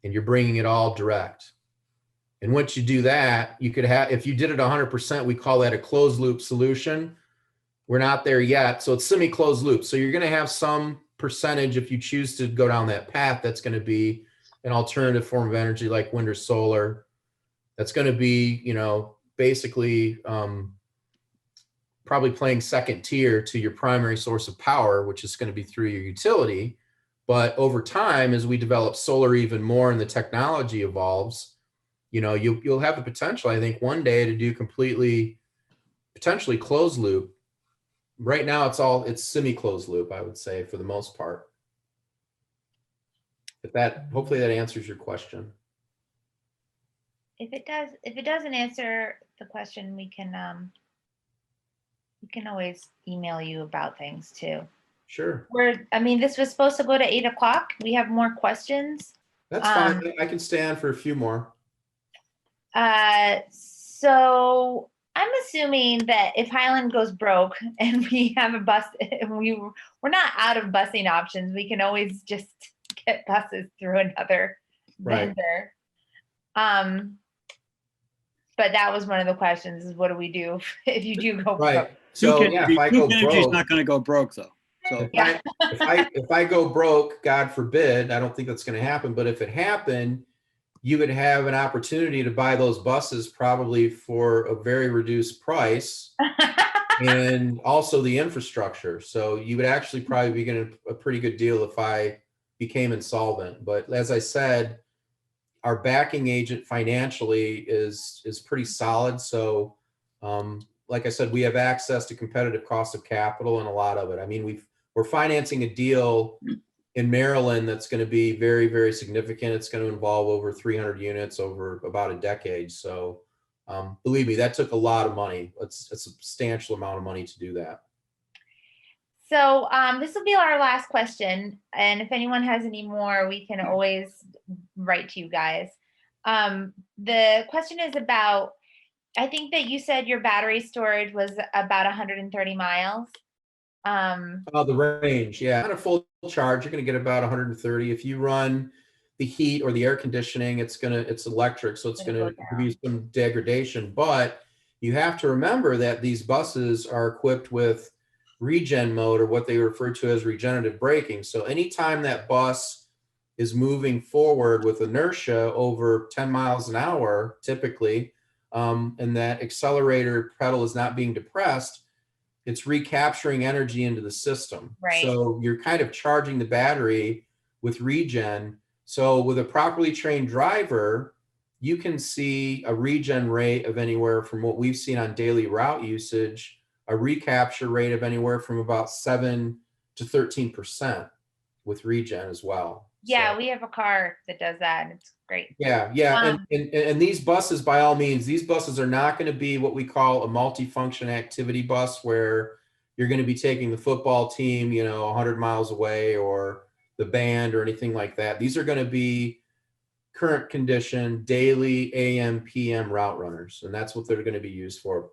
and you're bringing it all direct. And once you do that, you could have, if you did it 100%, we call that a closed loop solution. We're not there yet, so it's semi-closed loop. So you're going to have some percentage, if you choose to go down that path, that's going to be an alternative form of energy like wind or solar. That's going to be, basically probably playing second tier to your primary source of power, which is going to be through your utility. But over time, as we develop solar even more and the technology evolves, you'll have the potential, I think, one day to do potentially closed loop. Right now, it's semi-closed loop, I would say, for the most part. Hopefully that answers your question. if it doesn't answer the question, we can always email you about things too. Sure. This was supposed to go to 8 o'clock. We have more questions. That's fine. I can stay on for a few more. So I'm assuming that if Highland goes broke and we have a bus, we're not out of busing options. We can always just get buses through another Right. vendor. But that was one of the questions: is what do we do if you do go broke? Right. So yeah, if I go Duke Energy's broke, not gonna go broke though. So Yeah. if I go broke, God forbid, I don't think that's going to happen. But if it happened, you would have an opportunity to buy those buses probably for a very reduced price, and also the infrastructure. So you would actually probably be getting a pretty good deal if I became insolvent. But as I said, our backing agent financially is pretty solid. So like I said, we have access to competitive cost of capital and a lot of it. I mean, we're financing a deal in Maryland that's going to be very, very significant. It's going to involve over 300 units over about a decade. So believe me, that took a lot of money. It's a substantial amount of money to do that. So this will be our last question. And if anyone has any more, we can always write to you guys. The question is about, I think that you said your battery storage was about 130 miles. The range, yeah. On a full charge, you're going to get about 130. If you run the heat or the air conditioning, it's electric, so it's going to give you some degradation. But you have to remember that these buses are equipped with regen mode, or what they refer to as regenerative braking. So anytime that bus is moving forward with inertia over 10 miles an hour, typically, and that accelerator pedal is not being depressed, it's recapturing energy into the system. Right. So you're kind of charging the battery with regen. So with a properly trained driver, you can see a regen rate of anywhere from what we've seen on daily route usage, a recapture rate of anywhere from about 7 to 13% with regen as well. Yeah, So, we have a car that does that, and it's great. yeah. And these buses, by all means, these buses are not going to be what we call a multifunction activity bus, where you're going to be taking the football team, 100 miles away, or the band or anything like that. These are going to be current condition, daily AM, PM route runners, and that's what they're going to be used for.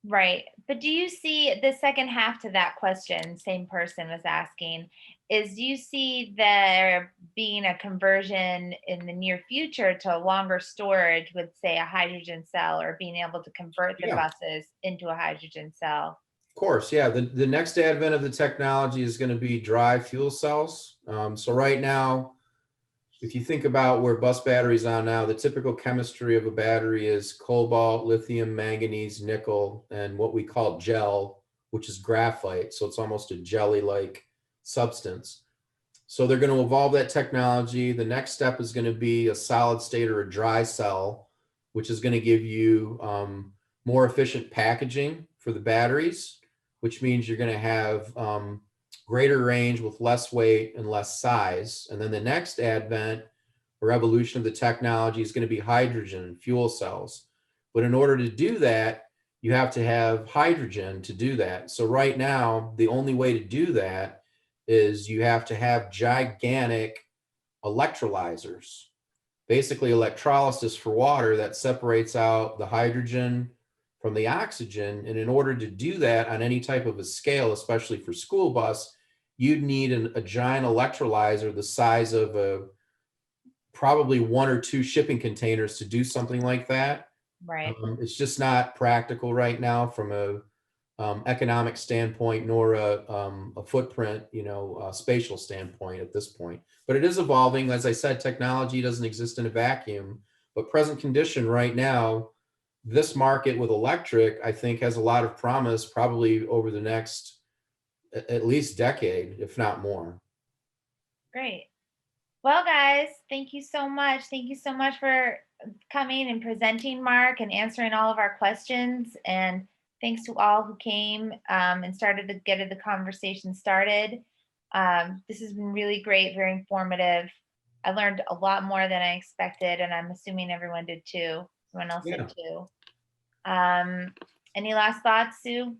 Right. But do you see the second half to that question, same person was asking, do you see there being a conversion in the near future to longer storage with, say, a hydrogen cell, or being able to convert the buses into a hydrogen cell? Of course, yeah. The next advent of the technology is going to be dry fuel cells. So right now, if you think about where bus batteries are now, the typical chemistry of a battery is cobalt, lithium, manganese, nickel, and what we call gel, which is graphite. So it's almost a jelly-like substance. So they're going to evolve that technology. The next step is going to be a solid state or a dry cell, which is going to give you more efficient packaging for the batteries, which means you're going to have greater range with less weight and less size. And then the next advent or evolution of the technology is going to be hydrogen fuel cells. But in order to do that, you have to have hydrogen to do that. So right now, the only way to do that is you have to have gigantic electrolyzers, basically electrolysis for water that separates out the hydrogen from the oxygen. And in order to do that on any type of a scale, especially for school bus, you'd need a giant electrolyzer the size of probably 1 or 2 shipping containers to do something like that. Right. It's just not practical right now from a economic standpoint, nor a footprint, spatial standpoint at this point. But it is evolving. As I said, technology doesn't exist in a vacuum. But present condition right now, this market with electric, I think, has a lot of promise, probably over the next at least decade, if not more. Great. Well, guys, thank you so much. Thank you so much for coming and presenting, Mark, and answering all of our questions. And thanks to all who came and started to get the conversation started. This has been really great, very informative. I learned a lot more than I expected, and I'm assuming everyone did too. Everyone else did too. Any last thoughts, Sue?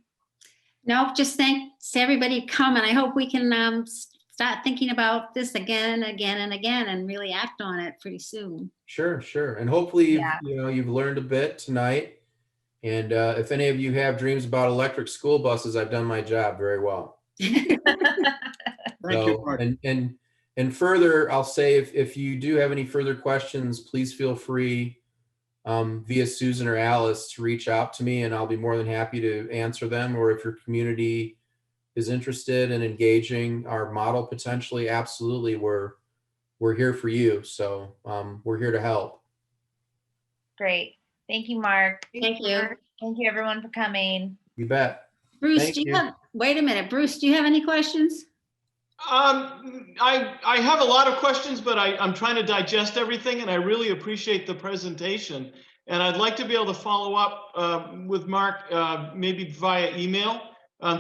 No, just thanks everybody to come, and I hope we can start thinking about this again, and really act on it pretty soon. Sure. And hopefully you've learned a bit tonight. And if any of you have dreams about electric school buses, I've done my job very well. Thank you, Mark. And further, I'll say if you do have any further questions, please feel free via Susan or Alice to reach out to me, and I'll be more than happy to answer them. Or if your community is interested in engaging our model potentially, absolutely, we're here for you. So we're here to help. Great. Thank you, Mark. Thank you. Thank you, everyone, for coming. You bet. Bruce, Thank do you you. have, wait a minute, Bruce, do you have any questions? I have a lot of questions, but I'm trying to digest everything, and I really appreciate the presentation. And I'd like to be able to follow up with Mark, maybe via email,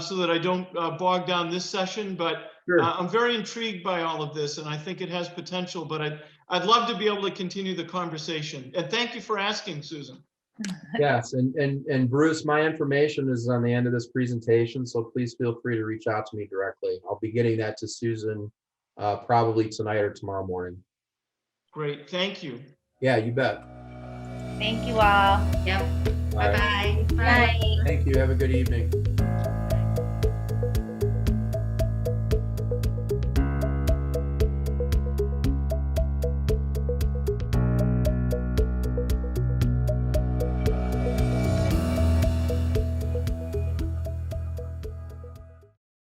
so that I don't bog down this session. But Sure. I'm very intrigued by all of this, and I think it has potential. But I'd love to be able to continue the conversation. And thank you for asking, Susan. Yes, and Bruce, my information is on the end of this presentation, so please feel free to reach out to me directly. I'll be getting that to Susan probably tonight or tomorrow morning. Great, thank you. Yeah, you bet. Thank you all. Yep. All right. Bye-bye. Bye. Thank you. Have a good evening.